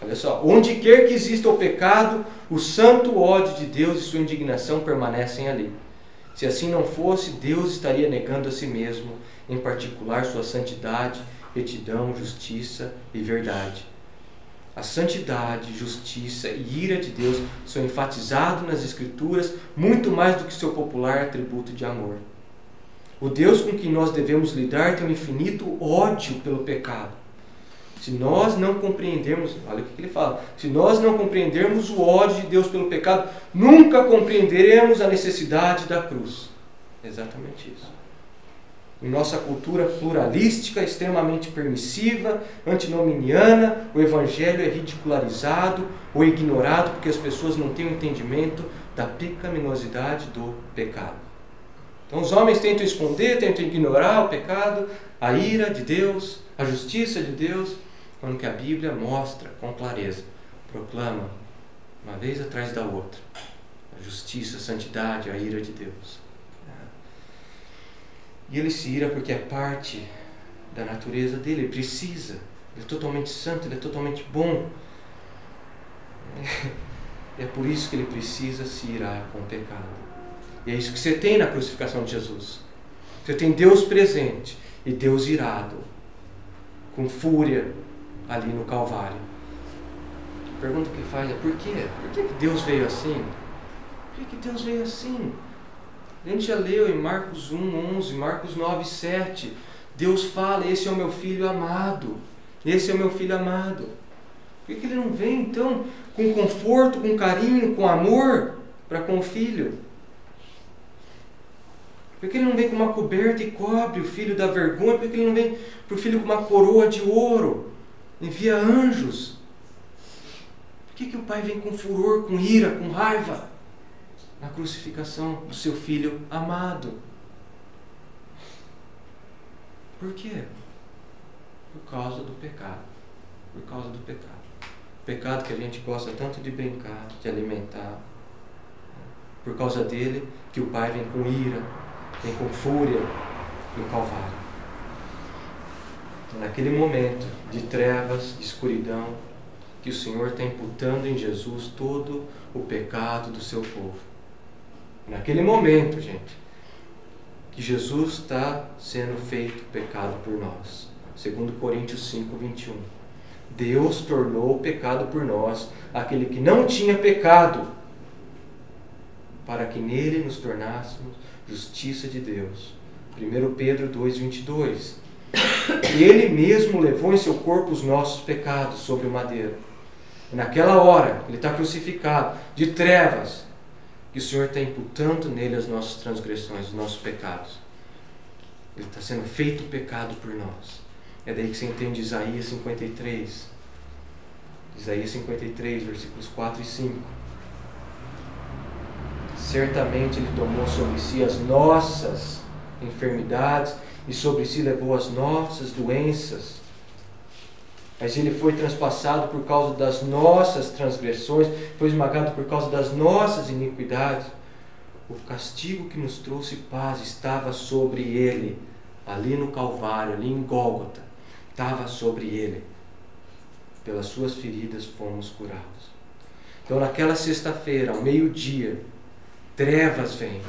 Olha só, onde quer que exista o pecado, o santo ódio de Deus e sua indignação permanecem ali. Se assim não fosse, Deus estaria negando a si mesmo, em particular sua santidade, retidão, justiça e verdade. A santidade, justiça e ira de Deus são enfatizados nas Escrituras muito mais do que seu popular atributo de amor. O Deus com quem nós devemos lidar tem um infinito ódio pelo pecado. Se nós não compreendermos, olha o que ele fala, se nós não compreendermos o ódio de Deus pelo pecado, nunca compreenderemos a necessidade da cruz. Exatamente isso. Em nossa cultura pluralística, extremamente permissiva, antinominiana, o Evangelho é ridicularizado ou ignorado porque as pessoas não têm o entendimento da pecaminosidade do pecado. Então os homens tentam esconder, tentam ignorar o pecado, a ira de Deus, a justiça de Deus, quando que a Bíblia mostra com clareza, proclama, uma vez atrás da outra, a justiça, a santidade, a ira de Deus. E ele se ira porque é parte da natureza dele, ele precisa, ele é totalmente santo, ele é totalmente bom. É por isso que ele precisa se irar com o pecado. E é isso que você tem na crucificação de Jesus. Você tem Deus presente e Deus irado, com fúria, ali no Calvário. A pergunta que ele faz é: por quê? Por que Deus veio assim? Por que Deus veio assim? A gente já leu em Marcos 1:11, Marcos 9:7. Deus fala: esse é o meu filho amado. Esse é o meu filho amado. Por que ele não vem então com conforto, com carinho, com amor para com o filho? Por que ele não vem com uma coberta e cobre o filho da vergonha? Por que ele não vem para o filho com uma coroa de ouro? Envia anjos. Por que o pai vem com furor, com ira, com raiva na crucificação do seu filho amado? Por quê? Por causa do pecado. Por causa do pecado. O pecado que a gente gosta tanto de brincar, de alimentar. Por causa dele que o pai vem com ira, vem com fúria no Calvário. Então, naquele momento de trevas, de escuridão, que o Senhor está imputando em Jesus todo o pecado do seu povo. Naquele momento, gente, que Jesus está sendo feito pecado por nós. 2 Coríntios 5:21. Deus tornou pecado por nós aquele que não tinha pecado, para que nele nos tornássemos justiça de Deus. 1 Pedro 2:22. Ele mesmo levou em seu corpo os nossos pecados sobre o madeiro. E naquela hora, ele está crucificado, de trevas, que o Senhor está imputando nele as nossas transgressões, os nossos pecados. Ele está sendo feito pecado por nós. É daí que você entende Isaías 53. Isaías 53, versículos 4 e 5. Certamente ele tomou sobre si as nossas enfermidades e sobre si levou as nossas doenças. Mas ele foi transpassado por causa das nossas transgressões, foi esmagado por causa das nossas iniquidades. O castigo que nos trouxe paz estava sobre ele, ali no Calvário, ali em Gólgota, estava sobre ele. Pelas suas feridas fomos curados. Então, naquela sexta-feira, ao meio-dia, trevas vêm.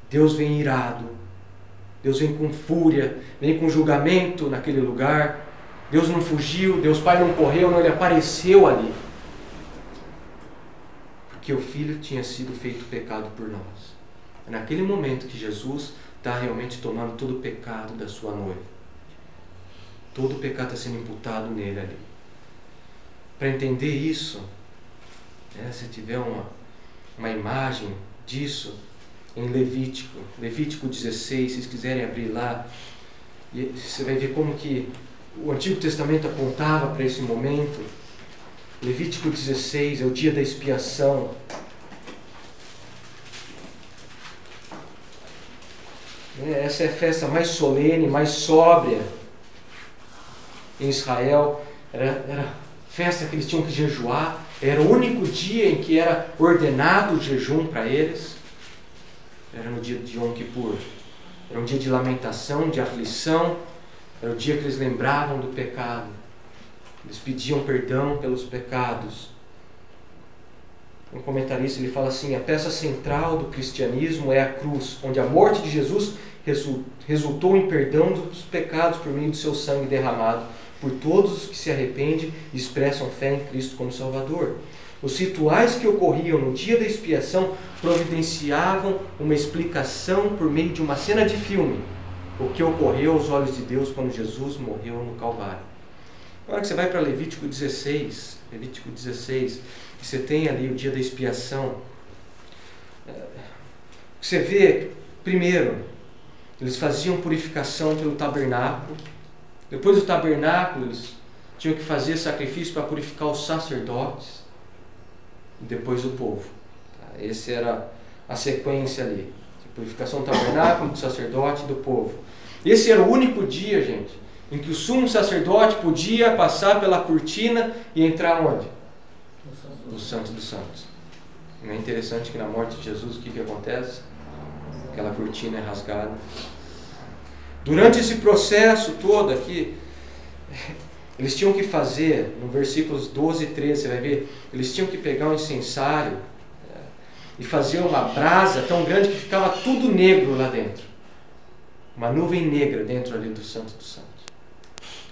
Deus vem irado. Deus vem com fúria, vem com julgamento naquele lugar. Deus não fugiu, Deus Pai não correu, não, ele apareceu ali. Porque o Filho tinha sido feito pecado por nós. É naquele momento que Jesus está realmente tomando todo o pecado da sua noiva. Todo o pecado está sendo imputado nele ali. Para entender isso, se tiver uma imagem disso, em Levítico 16, se vocês quiserem abrir lá, e você vai ver como que o Antigo Testamento apontava para esse momento. Levítico 16 é o dia da expiação. Essa é a festa mais solene, mais sóbria em Israel. Era festa que eles tinham que jejuar. Era o único dia em que era ordenado o jejum para eles. Era no dia de Yom Kippur. Era um dia de lamentação, de aflição. Era o dia que eles lembravam do pecado. Eles pediam perdão pelos pecados. Um comentarista ele fala assim: a peça central do cristianismo é a cruz, onde a morte de Jesus resultou em perdão dos pecados por meio do seu sangue derramado por todos os que se arrependem e expressam fé em Cristo como Salvador. Os rituais que ocorriam no dia da expiação providenciavam uma explicação por meio de uma cena de filme, o que ocorreu aos olhos de Deus quando Jesus morreu no Calvário. Agora que você vai para Levítico 16, você tem ali o dia da expiação, você vê, primeiro, Eles faziam purificação pelo tabernáculo. Depois do tabernáculo, eles tinham que fazer sacrifício para purificar os sacerdotes. E depois o povo. Essa era a sequência ali. Purificação do tabernáculo, do sacerdote e do povo. Esse era o único dia, gente, em que o sumo sacerdote podia passar pela cortina e entrar onde? No Santo dos Santos. Não é interessante que na morte de Jesus o que acontece? Aquela cortina é rasgada. Durante esse processo todo aqui, eles tinham que fazer, no versículos 12 e 13, você vai ver, eles tinham que pegar um incensário e fazer uma brasa tão grande que ficava tudo negro lá dentro. Uma nuvem negra dentro ali do Santo dos Santos.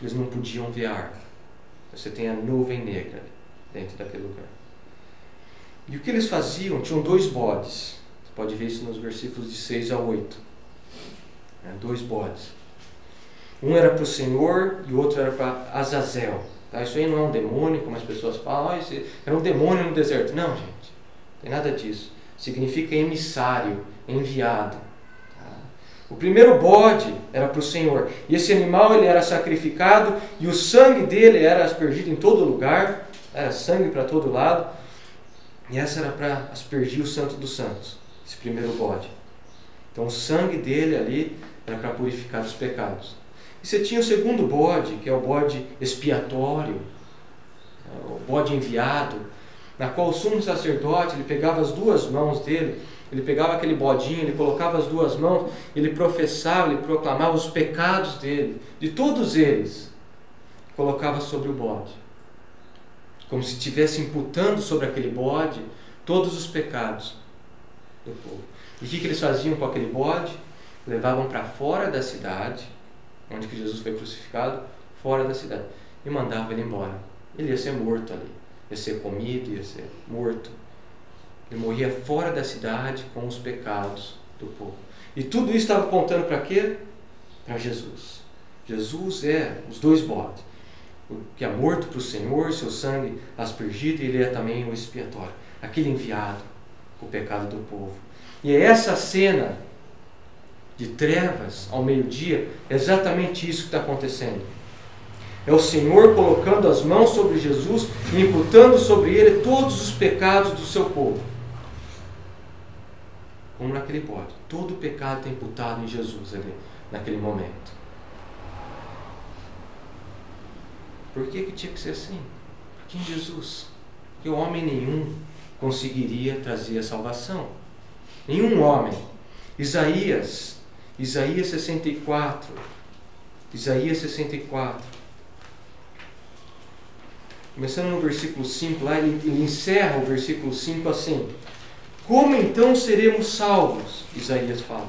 Eles não podiam ver a arca. Você tem a nuvem negra dentro daquele lugar. E o que eles faziam? Tinham 2 bodes. Você pode ver isso nos versículos de 6 a 8. 2 bodes. Um era para o Senhor e o outro era para Azazel. Tá? Isso aí não é um demônio, como as pessoas falam. Esse era um demônio no deserto. Não, gente. Não tem nada disso. Significa emissário, enviado. Tá? O primeiro bode era para o Senhor. E esse animal ele era sacrificado e o sangue dele era aspergido em todo lugar. Era sangue para todo lado. E essa era para aspergir o Santo dos Santos. Esse primeiro bode. Então o sangue dele ali era para purificar os pecados. E você tinha o segundo bode, que é o bode expiatório, o bode enviado, na qual o sumo sacerdote, ele pegava as 2 mãos dele, ele pegava aquele bodinho, ele colocava as 2 mãos, ele professava, ele proclamava os pecados dele, de todos eles, colocava sobre o bode, como se estivesse imputando sobre aquele bode todos os pecados do povo. E o que eles faziam com aquele bode? Levavam para fora da cidade, onde que Jesus foi crucificado, fora da cidade, e mandavam ele embora. Ele ia ser morto ali, ia ser comido, ia ser morto. Ele morria fora da cidade com os pecados do povo. E tudo isso estava apontando para quê? Para Jesus. Jesus é os 2 bodes, o que é morto para o Senhor, seu sangue aspergido, e ele é também o expiatório, aquele enviado com o pecado do povo. E é essa cena de trevas ao meio-dia, é exatamente isso que está acontecendo. É o Senhor colocando as mãos sobre Jesus e imputando sobre ele todos os pecados do seu povo. Como naquele bode. Todo o pecado está imputado em Jesus ali, naquele momento. Por que tinha que ser assim? Porque em Jesus. Porque homem nenhum conseguiria trazer a salvação. Nenhum homem. Isaías 64. Isaías 64. Começando no versículo 5, lá ele encerra o versículo 5 assim: como então seremos salvos? Isaías fala.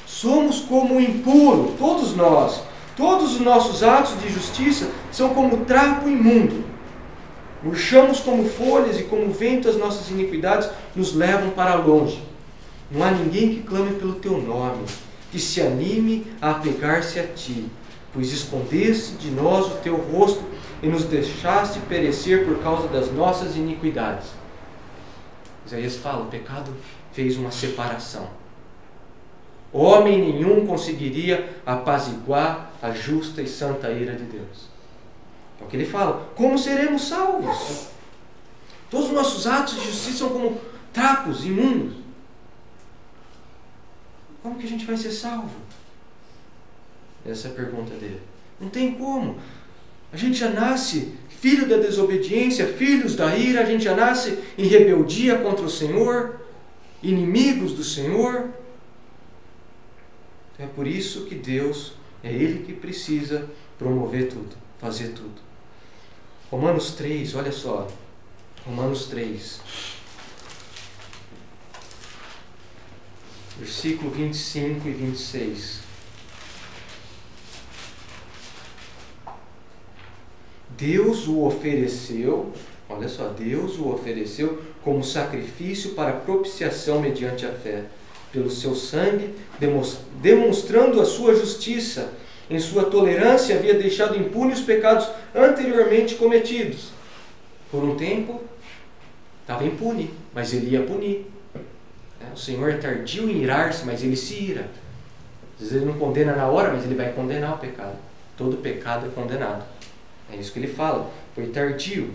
Somos como o impuro, todos nós. Todos os nossos atos de justiça são como trapo imundo. Murchamos como folhas e como vento as nossas iniquidades nos levam para longe. Não há ninguém que clame pelo teu nome, que se anime a apegar-se a ti, pois escondeste de nós o teu rosto e nos deixaste perecer por causa das nossas iniquidades. Isaías fala, o pecado fez uma separação. Homem nenhum conseguiria apaziguar a justa e santa ira de Deus. Então que ele fala, como seremos salvos? Todos os nossos atos de justiça são como trapos imundos. Como que a gente vai ser salvo? Essa é a pergunta dele. Não tem como. A gente já nasce filho da desobediência, filhos da ira, a gente já nasce em rebeldia contra o Senhor, inimigos do Senhor. É por isso que Deus, é Ele que precisa promover tudo, fazer tudo. Romanos 3, olha só. Romanos 3. Versículo 25 e 26. Deus o ofereceu, olha só, Deus o ofereceu como sacrifício para propiciação mediante a fé, pelo seu sangue, demonstrando a sua justiça. Em sua tolerância havia deixado impunes os pecados anteriormente cometidos. Por um tempo, estava impune, mas ele ia punir. O Senhor é tardio em irar-se, mas ele se ira. Às vezes ele não condena na hora, mas ele vai condenar o pecado. Todo pecado é condenado. É isso que ele fala. Foi tardio.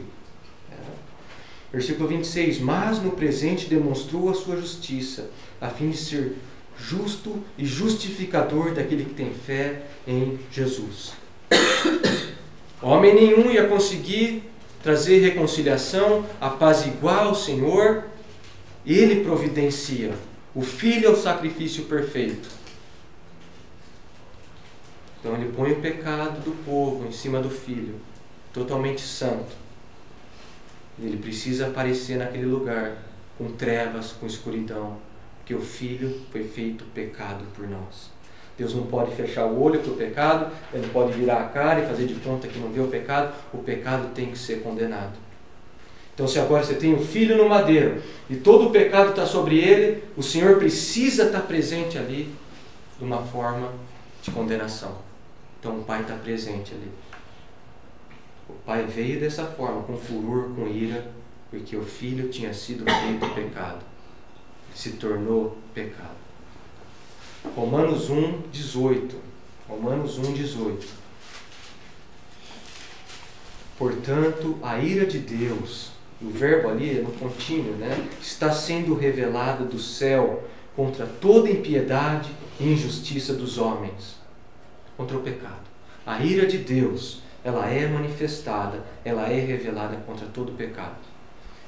Versículo 26. Mas no presente demonstrou a sua justiça, a fim de ser justo e justificador daquele que tem fé em Jesus. Homem nenhum ia conseguir trazer reconciliação, apaziguar o Senhor. Ele providencia. O Filho é o sacrifício perfeito. Então ele põe o pecado do povo em cima do Filho, totalmente santo. Ele precisa aparecer naquele lugar, com trevas, com escuridão, porque o Filho foi feito pecado por nós. Deus não pode fechar o olho para o pecado, ele não pode virar a cara e fazer de conta que não vê o pecado tem que ser condenado. Então, se agora você tem o Filho no madeiro e todo o pecado está sobre ele, o Senhor precisa estar presente ali de uma forma de condenação. Então, o Pai está presente ali. O Pai veio dessa forma, com furor, com ira, porque o Filho tinha sido feito pecado. Se tornou pecado. Romanos 1:18. Romanos 1:18. Portanto, a ira de Deus, o verbo ali é no contínuo, né? Está sendo revelada do céu contra toda impiedade e injustiça dos homens. Contra o pecado. A ira de Deus, ela é manifestada, ela é revelada contra todo o pecado.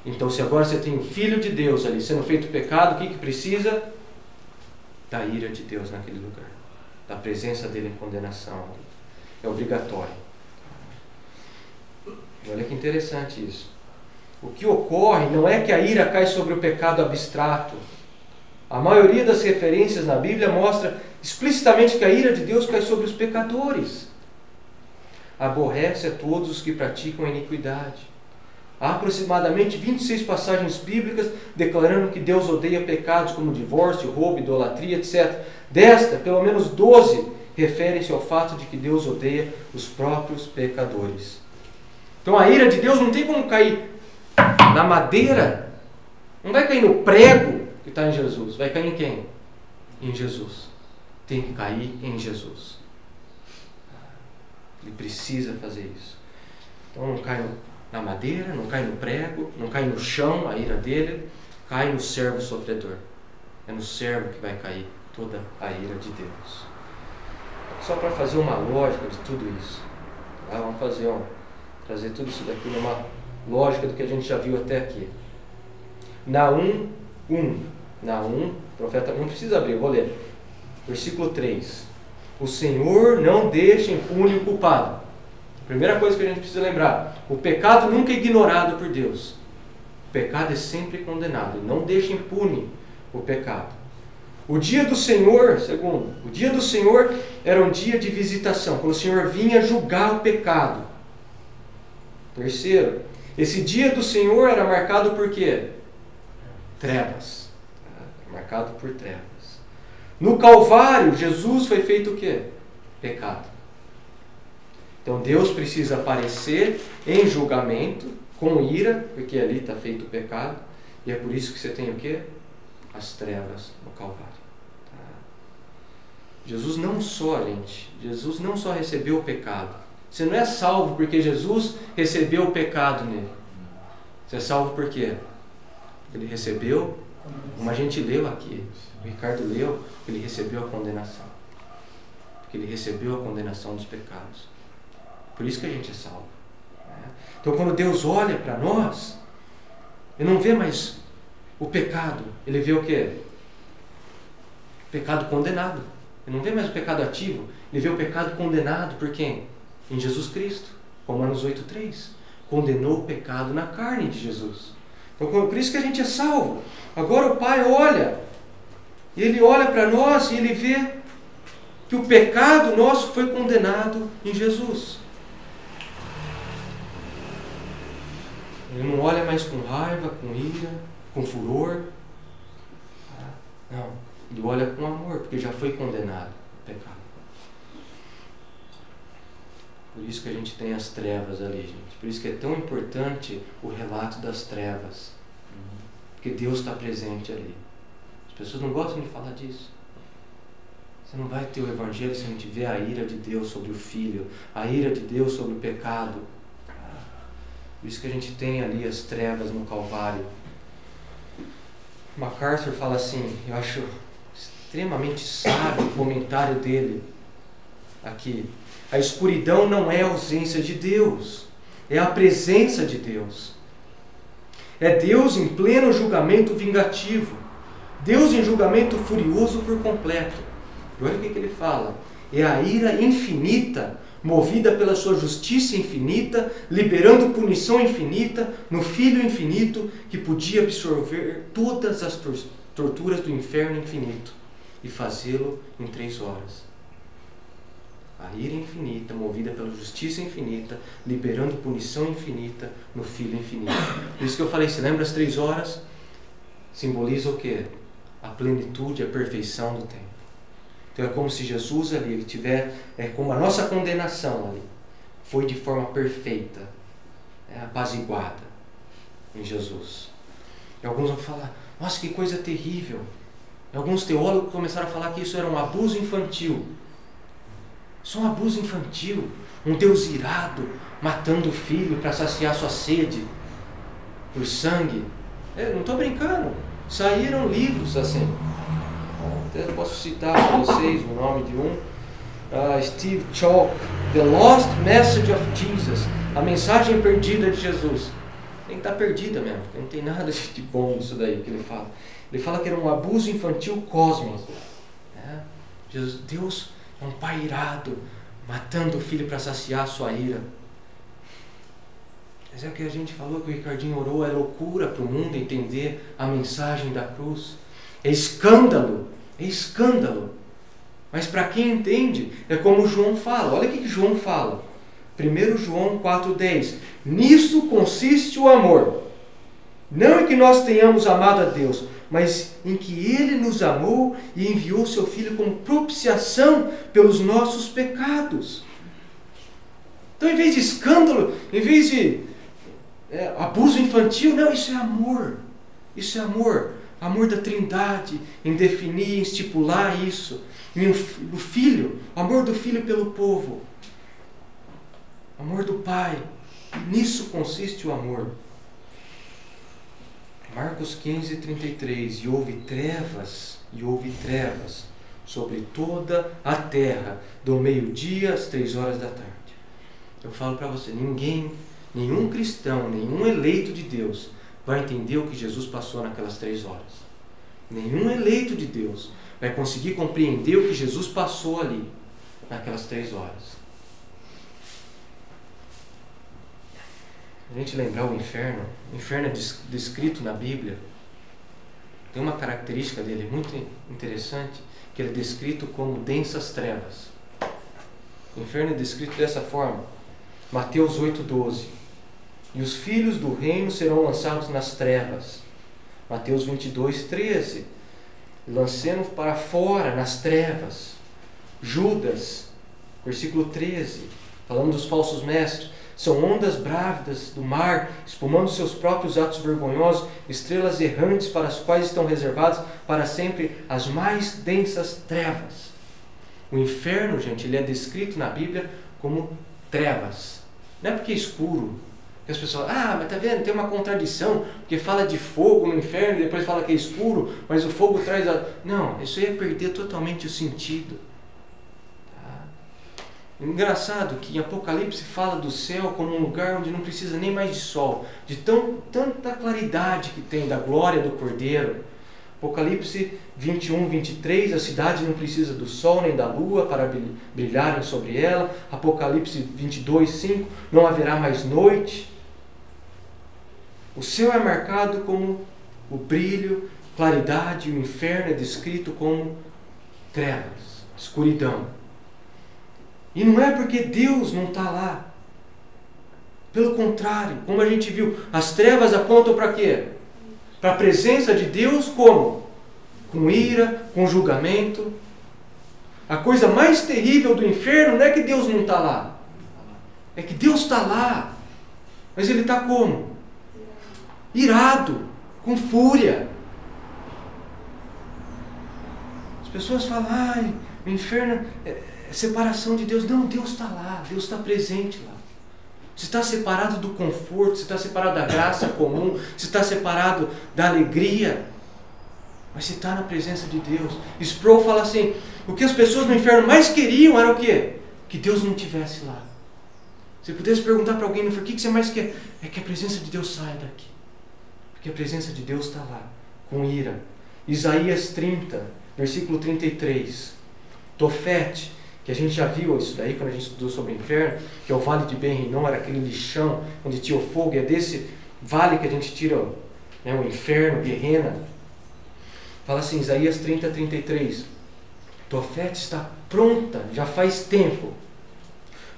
Então, se agora você tem o Filho de Deus ali sendo feito pecado, o que precisa? Da ira de Deus naquele lugar. Da presença dele em condenação. É obrigatório. Olha que interessante isso. O que ocorre não é que a ira cai sobre o pecado abstrato. A maioria das referências na Bíblia mostra explicitamente que a ira de Deus cai sobre os pecadores. Aborrece a todos os que praticam a iniquidade. Há aproximadamente 26 passagens bíblicas declarando que Deus odeia pecados como divórcio, roubo, idolatria, etc. Desta, pelo menos 12 referem-se ao fato de que Deus odeia os próprios pecadores. Então a ira de Deus não tem como cair na madeira, não vai cair no prego que está em Jesus. Vai cair em quem? Em Jesus. Tem que cair em Jesus. Ele precisa fazer isso. Então não cai na madeira, não cai no prego, não cai no chão a ira dele, cai no servo sofredor. É no servo que vai cair toda a ira de Deus. Só para fazer uma lógica de tudo isso. Tá? Vamos trazer tudo isso daqui numa lógica do que a gente já viu até aqui. Naum 1. Naum, profeta, não precisa abrir, eu vou ler. Versículo 3. O Senhor não deixa impune o culpado. Primeira coisa que a gente precisa lembrar. O pecado nunca é ignorado por Deus. O pecado é sempre condenado. Ele não deixa impune o pecado. O dia do Senhor, segundo, o dia do Senhor era um dia de visitação, quando o Senhor vinha julgar o pecado. Terceiro, esse dia do Senhor era marcado por quê? Trevas. Marcado por trevas. No Calvário, Jesus foi feito o quê? Pecado. Então Deus precisa aparecer em julgamento, com ira, porque ali está feito o pecado, e é por isso que você tem o quê? As trevas no Calvário. Tá? Jesus não só recebeu o pecado. Você não é salvo porque Jesus recebeu o pecado nele. Você é salvo por quê? Ele recebeu, como a gente leu aqui, o Ricardo leu, ele recebeu a condenação. Porque ele recebeu a condenação dos pecados. Por isso que a gente é salvo. Então quando Deus olha para nós, Ele não vê mais o pecado. Ele vê o quê? O pecado condenado. Ele não vê mais o pecado ativo. Ele vê o pecado condenado por quem? Em Jesus Cristo. Romanos 8:3. Condenou o pecado na carne de Jesus. Então por isso que a gente é salvo. Agora o Pai olha. Ele olha para nós e Ele vê que o pecado nosso foi condenado em Jesus. Ele não olha mais com raiva, com ira, com furor. Não, ele olha com amor, porque já foi condenado o pecado. Por isso que a gente tem as trevas ali, gente. Por isso que é tão importante o relato das trevas. Porque Deus está presente ali. As pessoas não gostam de falar disso. Você não vai ter o Evangelho se não tiver a ira de Deus sobre o Filho, a ira de Deus sobre o pecado. Por isso que a gente tem ali as trevas no Calvário. MacArthur fala assim, eu acho extremamente sábio o comentário dele aqui. A escuridão não é a ausência de Deus, é a presença de Deus. É Deus em pleno julgamento vingativo. Deus em julgamento furioso por completo. E olha o que ele fala. É a ira infinita, movida pela sua justiça infinita, liberando punição infinita no Filho infinito que podia absorver todas as torturas do inferno infinito e fazê-lo em 3 horas. A ira infinita, movida pela justiça infinita, liberando punição infinita no Filho infinito. Por isso que eu falei, se lembra as 3 horas? Simboliza o quê? A plenitude, a perfeição do tempo. Então é como se Jesus ali, ele tiver, como a nossa condenação ali, foi de forma perfeita, apaziguada em Jesus. E alguns vão falar, nossa, que coisa terrível. E alguns teólogos começaram a falar que isso era um abuso infantil. Isso é um abuso infantil. Um Deus irado, matando o filho para saciar sua sede por sangue. Eu não estou brincando. Saíram livros assim. Até posso citar para vocês o nome de um. Steve Chalk, The Lost Message of Jesus. A mensagem perdida de Jesus. Tem que estar perdida mesmo. Não tem nada de bom nisso daí que ele fala. Ele fala que era um abuso infantil cósmico. Deus é um pai irado, matando o filho para saciar a sua ira. Mas é o que a gente falou, que o Ricardinho orou, é loucura para o mundo entender a mensagem da cruz. É escândalo, é escândalo. Mas para quem entende, é como João fala. Olha o que João fala. 1 João 4,10. Nisso consiste o amor. Não em que nós tenhamos amado a Deus, mas em que Ele nos amou e enviou Seu Filho como propiciação pelos nossos pecados. Então, em vez de escândalo, em vez de abuso infantil, não, isso é amor. Isso é amor. Amor da Trindade, em definir, em estipular isso. E o Filho, o amor do Filho pelo povo. Amor do Pai. Nisso consiste o amor. Marcos 15:33. E houve trevas sobre toda a terra, do meio-dia às 3 horas da tarde. Eu falo para você, nenhum cristão, nenhum eleito de Deus vai entender o que Jesus passou naquelas 3 horas. Nenhum eleito de Deus vai conseguir compreender o que Jesus passou ali, naquelas 3 horas. A gente lembrar o inferno é descrito na Bíblia. Tem uma característica dele muito interessante, que ele é descrito como densas trevas. O inferno é descrito dessa forma. Mateus 8:12. E os filhos do reino serão lançados nas trevas. Mateus 22:13. Lancemos para fora, nas trevas. Judas, versículo 13, falando dos falsos mestres. São ondas brávidas do mar, espumando seus próprios atos vergonhosos, estrelas errantes para as quais estão reservadas para sempre as mais densas trevas. O inferno, gente, ele é descrito na Bíblia como trevas. Não é porque é escuro. Porque as pessoas, mas tá vendo, tem uma contradição, porque fala de fogo no inferno e depois fala que é escuro, mas o fogo traz a... Não, isso aí é perder totalmente o sentido. Engraçado que em Apocalipse fala do céu como um lugar onde não precisa nem mais de sol, de tanta claridade que tem da glória do Cordeiro. Apocalipse 21:23, a cidade não precisa do sol nem da lua para brilharem sobre ela. Apocalipse 22:5, não haverá mais noite. O céu é marcado como o brilho, claridade, e o inferno é descrito como trevas, escuridão. E não é porque Deus não está lá. Pelo contrário, como a gente viu, as trevas apontam para quê? Para a presença de Deus como? Com ira, com julgamento. A coisa mais terrível do inferno não é que Deus não está lá. É que Deus está lá. Mas Ele está como? Irado, com fúria. As pessoas falam, O inferno é separação de Deus. Não, Deus está lá, Deus está presente lá. Você está separado do conforto, você está separado da graça comum, você está separado da alegria, mas você está na presença de Deus. Sproul fala assim, o que as pessoas no inferno mais queriam era o quê? Que Deus não estivesse lá. Se pudesse perguntar para alguém, o que você mais quer? É que a presença de Deus saia daqui. Porque a presença de Deus está lá, com ira. Isaías 30, versículo 33. Tofete, que a gente já viu isso daí quando a gente estudou sobre o inferno, que é o vale de Ben-Hinnom, era aquele lixão onde tinha o fogo, e é desse vale que a gente tira o inferno, Guerrena. Fala assim, Isaías 30, 33. Tofete está pronta, já faz tempo.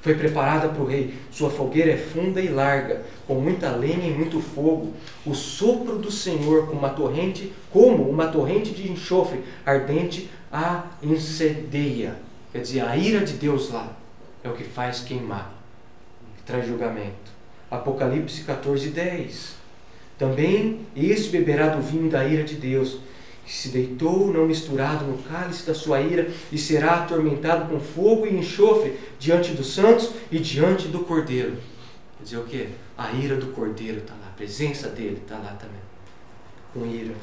Foi preparada para o rei. Sua fogueira é funda e larga, com muita lenha e muito fogo. O sopro do Senhor como uma torrente de enxofre ardente a incendeia. Quer dizer, a ira de Deus lá é o que faz queimar, que traz julgamento. Apocalipse 14, 10. Também este beberá do vinho da ira de Deus, que se deitou não misturado no cálice da sua ira, e será atormentado com fogo e enxofre diante dos santos e diante do Cordeiro. Quer dizer o quê? A ira do Cordeiro está lá, a presença dele está lá também, com ira.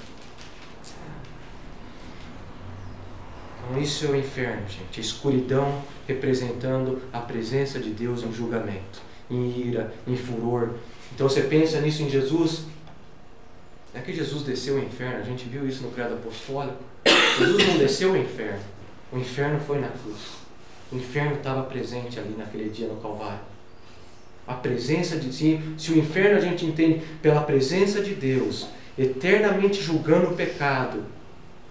Então isso é o inferno, gente. A escuridão representando a presença de Deus em julgamento, em ira, em furor. Então você pensa nisso em Jesus. Não é que Jesus desceu ao inferno, a gente viu isso no credo apostólico. Jesus não desceu ao inferno. O inferno foi na cruz. O inferno estava presente ali naquele dia no Calvário. A presença de si, se o inferno a gente entende pela presença de Deus, eternamente julgando o pecado,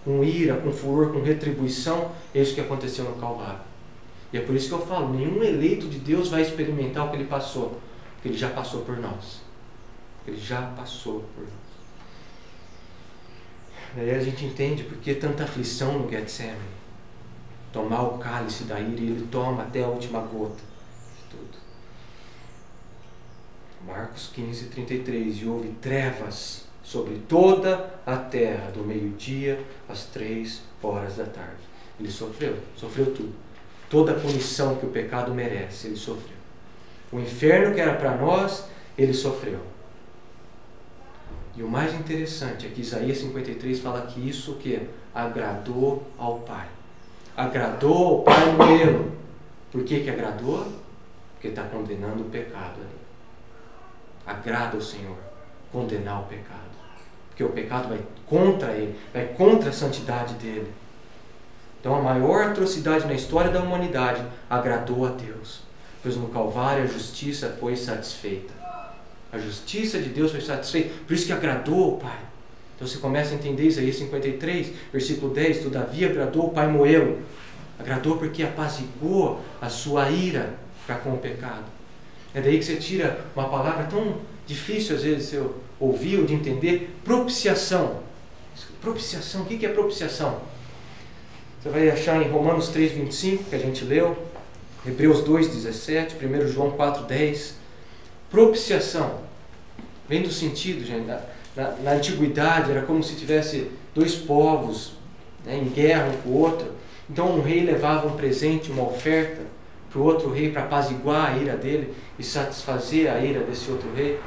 com ira, com furor, com retribuição, é isso que aconteceu no Calvário. E é por isso que eu falo, nenhum eleito de Deus vai experimentar o que ele passou, porque ele já passou por nós. Ele já passou por nós. Daí a gente entende por que tanta aflição no Getsemane. Tomar o cálice da ira, e ele toma até a última gota de tudo. Marcos 15, 33. E houve trevas sobre toda a terra, do meio-dia às 3 horas da tarde. Ele sofreu tudo. Toda a punição que o pecado merece, ele sofreu. O inferno que era para nós, ele sofreu. E o mais interessante é que Isaías 53 fala que isso que agradou ao Pai. Agradou ao Pai Moelo. Por que agradou? Porque está condenando o pecado ali. Agrada ao Senhor condenar o pecado. Porque o pecado vai contra ele, vai contra a santidade dele. Então a maior atrocidade na história da humanidade agradou a Deus. Pois no Calvário a justiça foi satisfeita. A justiça de Deus foi satisfeita. Por isso que agradou o Pai. Então você começa a entender Isaías 53, versículo 10. Todavia agradou o Pai Moelo. Agradou porque apaziguou a sua ira para com o pecado. É daí que você tira uma palavra tão difícil às vezes você ouvir ou de entender. Propiciação. Propiciação. O que é propiciação? Você vai achar em Romanos 3, 25, que a gente leu. Hebreus 2, 17. 1 João 4, 10. Propiciação vem do sentido, gente, na antiguidade era como se tivesse dois povos, né, em guerra um com o outro. Então um rei levava um presente, uma oferta para o outro rei para apaziguar a ira dele e satisfazer a ira desse outro rei.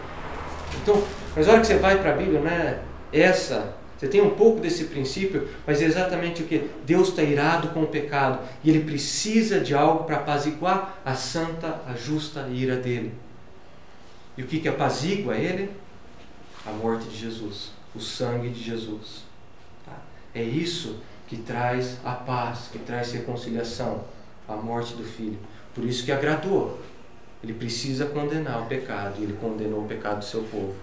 Então, mas a hora que você vai para a Bíblia, não é essa, você tem um pouco desse princípio, mas é exatamente o que? Deus está irado com o pecado e ele precisa de algo para apaziguar a santa, a justa ira dele. E o que apazigua ele? A morte de Jesus, o sangue de Jesus. Tá? É isso que traz a paz, que traz reconciliação, a morte do Filho. Por isso que agradou. Ele precisa condenar o pecado, e ele condenou o pecado do seu povo.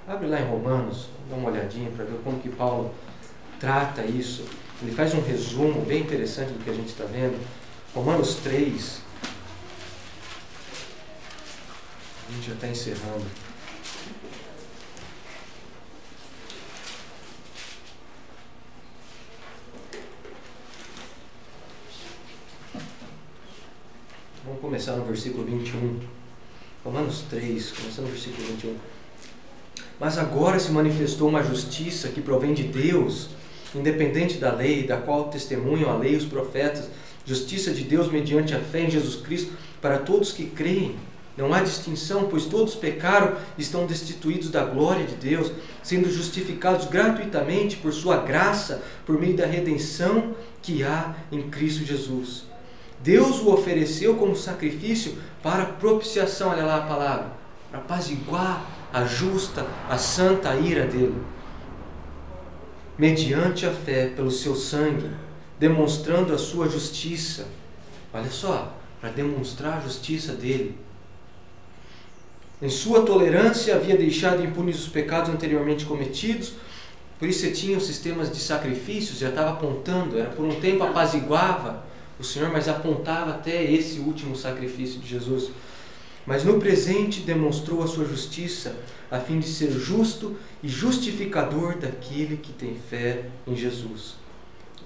Abre lá em Romanos, dá uma olhadinha para ver como que Paulo trata isso. Ele faz um resumo bem interessante do que a gente está vendo. Romanos 3. A gente já está encerrando. Vamos começar no versículo 21. Romanos 3, começando no versículo 21. Mas agora se manifestou uma justiça que provém de Deus, independente da lei, da qual testemunham a lei e os profetas, justiça de Deus mediante a fé em Jesus Cristo para todos que creem. Não há distinção, pois todos pecaram e estão destituídos da glória de Deus, sendo justificados gratuitamente por sua graça, por meio da redenção que há em Cristo Jesus. Deus o ofereceu como sacrifício para propiciação, olha lá a palavra, para apaziguar a justa, a santa ira dele, mediante a fé pelo seu sangue, demonstrando a sua justiça. Olha só, para demonstrar a justiça dele. Em sua tolerância havia deixado impunes os pecados anteriormente cometidos, por isso você tinha os sistemas de sacrifícios, já estava apontando, era por um tempo apaziguava o Senhor, mas apontava até esse último sacrifício de Jesus. Mas no presente demonstrou a sua justiça, a fim de ser justo e justificador daquele que tem fé em Jesus.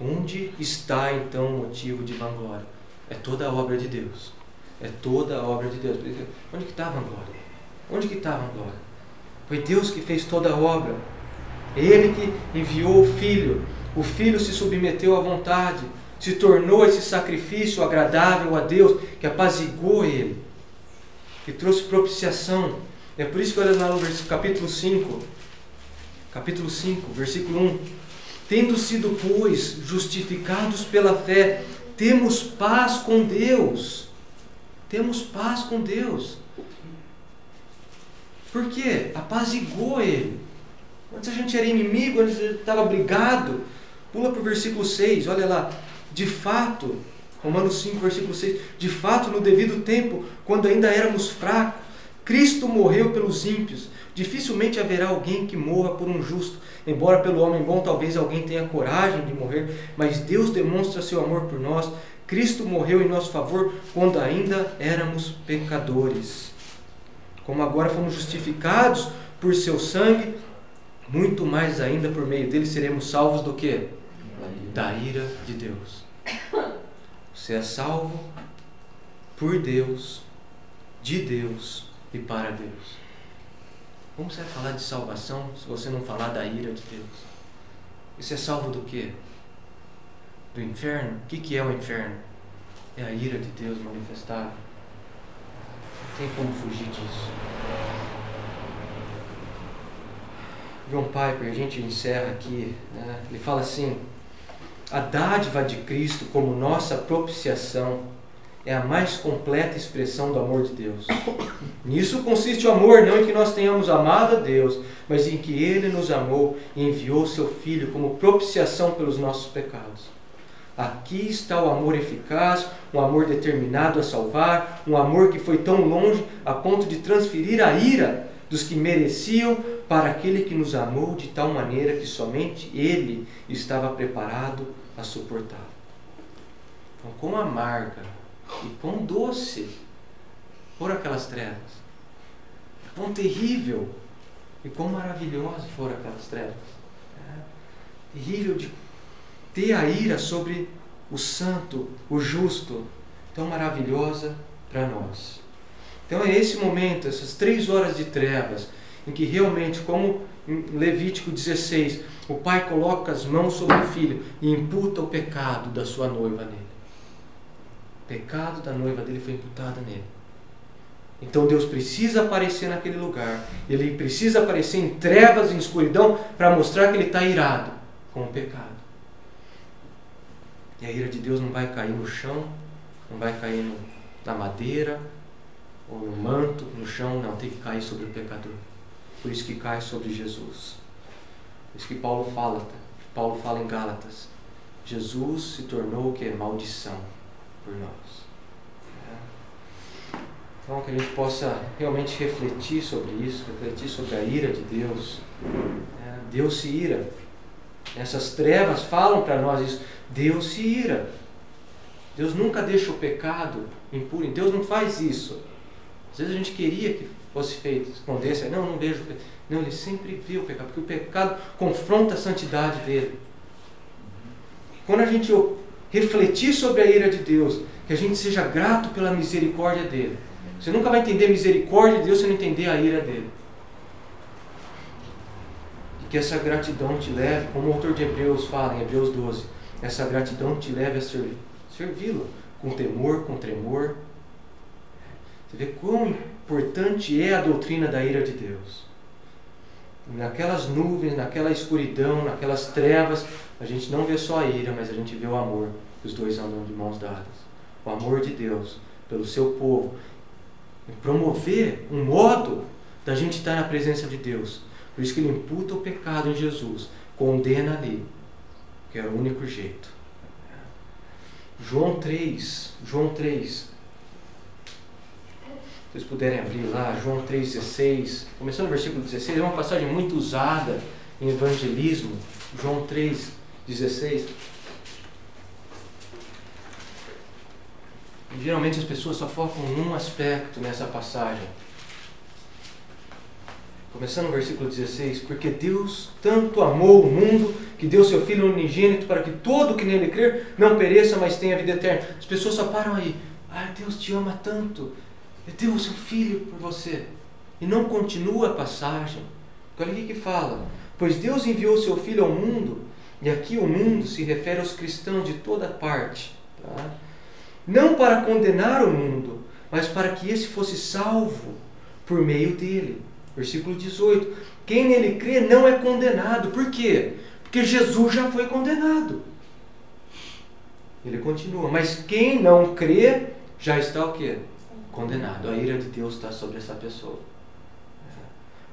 Onde está então o motivo de vanglória? É toda a obra de Deus. É toda a obra de Deus. Onde que está a vanglória? Onde que está a vanglória? Foi Deus que fez toda a obra. Ele que enviou o Filho. O Filho se submeteu à vontade, se tornou esse sacrifício agradável a Deus, que apaziguou ele, que trouxe propiciação. É por isso que olha lá no capítulo 5, versículo 1. Tendo sido, pois, justificados pela fé, temos paz com Deus. Temos paz com Deus. Por quê? Apazigou ele. Antes a gente era inimigo, antes a gente estava brigado. Pula para o versículo 6, olha lá. De fato, Romanos 5, versículo 6. De fato, no devido tempo, quando ainda éramos fracos, Cristo morreu pelos ímpios. Dificilmente haverá alguém que morra por um justo. Embora pelo homem bom talvez alguém tenha coragem de morrer, mas Deus demonstra seu amor por nós. Cristo morreu em nosso favor quando ainda éramos pecadores. Como agora fomos justificados por seu sangue, muito mais ainda por meio dele seremos salvos do quê? Da ira de Deus. Você é salvo por Deus, de Deus e para Deus. Como você vai falar de salvação se você não falar da ira de Deus? E você é salvo do quê? Do inferno? O que é o inferno? É a ira de Deus manifestada. Não tem como fugir disso. John Piper, a gente encerra aqui, né? Ele fala assim: a dádiva de Cristo como nossa propiciação é a mais completa expressão do amor de Deus. Nisso consiste o amor, não em que nós tenhamos amado a Deus, mas em que Ele nos amou e enviou seu Filho como propiciação pelos nossos pecados. Aqui está o amor eficaz, um amor determinado a salvar, um amor que foi tão longe a ponto de transferir a ira dos que mereciam para aquele que nos amou de tal maneira que somente Ele estava preparado a suportar. Então, quão amarga e quão doce foram aquelas trevas, quão terrível e quão maravilhosa foram aquelas trevas. Terrível de ter a ira sobre o santo, o justo, tão maravilhosa para nós. Então é esse momento, essas 3 horas de trevas, em que realmente, como em Levítico 16, o pai coloca as mãos sobre o filho e imputa o pecado da sua noiva nele. O pecado da noiva dele foi imputado nele. Então Deus precisa aparecer naquele lugar. Ele precisa aparecer em trevas, em escuridão, para mostrar que ele está irado com o pecado. E a ira de Deus não vai cair no chão, não vai cair na madeira, ou no manto, no chão, não, tem que cair sobre o pecador. Por isso que cai sobre Jesus. Por isso que Paulo fala em Gálatas, Jesus se tornou o que? Maldição por nós. Então que a gente possa realmente refletir sobre isso, refletir sobre a ira de Deus. Deus se ira. Essas trevas falam para nós isso. Deus se ira. Deus nunca deixa o pecado impune. Deus não faz isso. Às vezes a gente queria que fosse feito, escondesse. Não vejo. Não, Ele sempre vê o pecado, porque o pecado confronta a santidade dele. Quando a gente refletir sobre a ira de Deus, que a gente seja grato pela misericórdia dele. Você nunca vai entender a misericórdia de Deus se não entender a ira dele. E que que essa gratidão te leve, como o autor de Hebreus fala em Hebreus 12, essa gratidão te leve a servi-lo com temor, com tremor. Você vê quão importante é a doutrina da ira de Deus. Naquelas nuvens, naquela escuridão, naquelas trevas, a gente não vê só a ira, mas a gente vê o amor, que os dois andam de mãos dadas. O amor de Deus pelo seu povo. E promover um modo da gente estar na presença de Deus. Por isso que ele imputa o pecado em Jesus, condena ali, que é o único jeito. João 3, se vocês puderem abrir lá, João 3,16, começando no versículo 16, é uma passagem muito usada em evangelismo, João 3,16. E geralmente as pessoas só focam num aspecto nessa passagem. Começando no versículo 16, porque Deus tanto amou o mundo, que deu seu Filho unigênito, para que todo que nele crer não pereça, mas tenha vida eterna. As pessoas só param aí. Deus te ama tanto, Ele deu o seu Filho por você. E não continua a passagem. Olha aqui que fala, pois Deus enviou o seu Filho ao mundo, e aqui o mundo se refere aos cristãos de toda parte, tá? Não para condenar o mundo, mas para que esse fosse salvo por meio dele. Versículo 18. Quem nele crê não é condenado. Por quê? Porque Jesus já foi condenado. Ele continua. Mas quem não crê já está o quê? Condenado. A ira de Deus está sobre essa pessoa.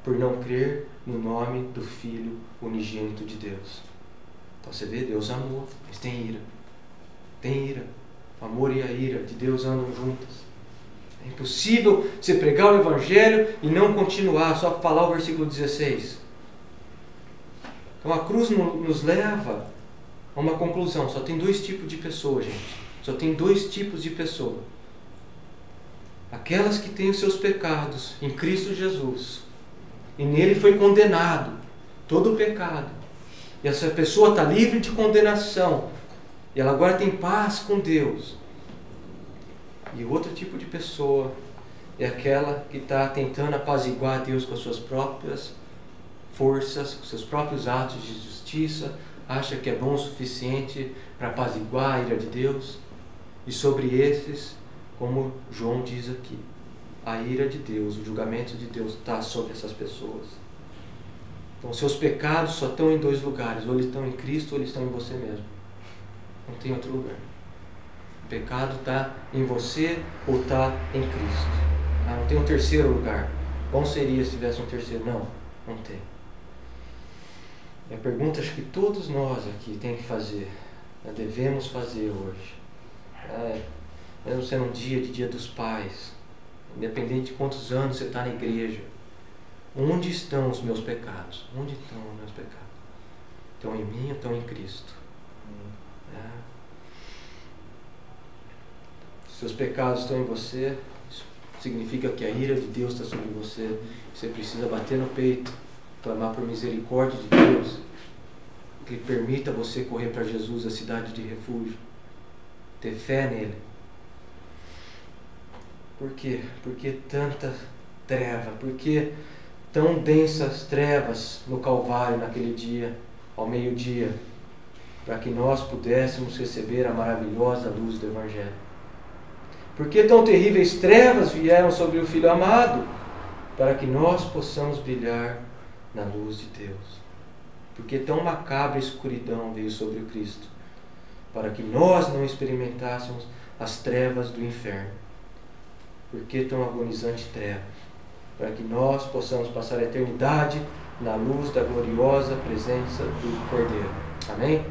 Por não crer no nome do Filho unigênito de Deus. Então você vê, Deus amou, mas tem ira. Tem ira. O amor e a ira de Deus andam juntas. É impossível você pregar o Evangelho e não continuar, só falar o versículo 16. Então a cruz nos leva a uma conclusão. Só tem dois tipos de pessoas, gente. Só tem dois tipos de pessoa. Aquelas que têm os seus pecados em Cristo Jesus. E nele foi condenado todo o pecado. E essa pessoa está livre de condenação. E ela agora tem paz com Deus. E o outro tipo de pessoa é aquela que está tentando apaziguar a Deus com as suas próprias forças, com seus próprios atos de justiça, acha que é bom o suficiente para apaziguar a ira de Deus. E sobre esses, como João diz aqui, a ira de Deus, o julgamento de Deus está sobre essas pessoas. Então seus pecados só estão em dois lugares, ou eles estão em Cristo ou eles estão em você mesmo. Não tem outro lugar. O pecado está em você ou está em Cristo. Não tem um terceiro lugar. Bom seria se tivesse um terceiro. Não tem. E a pergunta acho que todos nós aqui temos que fazer, devemos fazer hoje. Mesmo sendo um dia dos pais, independente de quantos anos você está na igreja, onde estão os meus pecados? Onde estão os meus pecados? Estão em mim ou estão em Cristo? Seus pecados estão em você, isso significa que a ira de Deus está sobre você. Você precisa bater no peito, clamar por misericórdia de Deus, que permita você correr para Jesus, a cidade de refúgio, ter fé nele. Por quê? Porque tanta treva, porque tão densas trevas no Calvário naquele dia, ao meio-dia, para que nós pudéssemos receber a maravilhosa luz do Evangelho. Porque tão terríveis trevas vieram sobre o Filho amado, para que nós possamos brilhar na luz de Deus. Porque tão macabra escuridão veio sobre o Cristo, para que nós não experimentássemos as trevas do inferno. Porque tão agonizante treva, para que nós possamos passar a eternidade na luz da gloriosa presença do Cordeiro. Amém?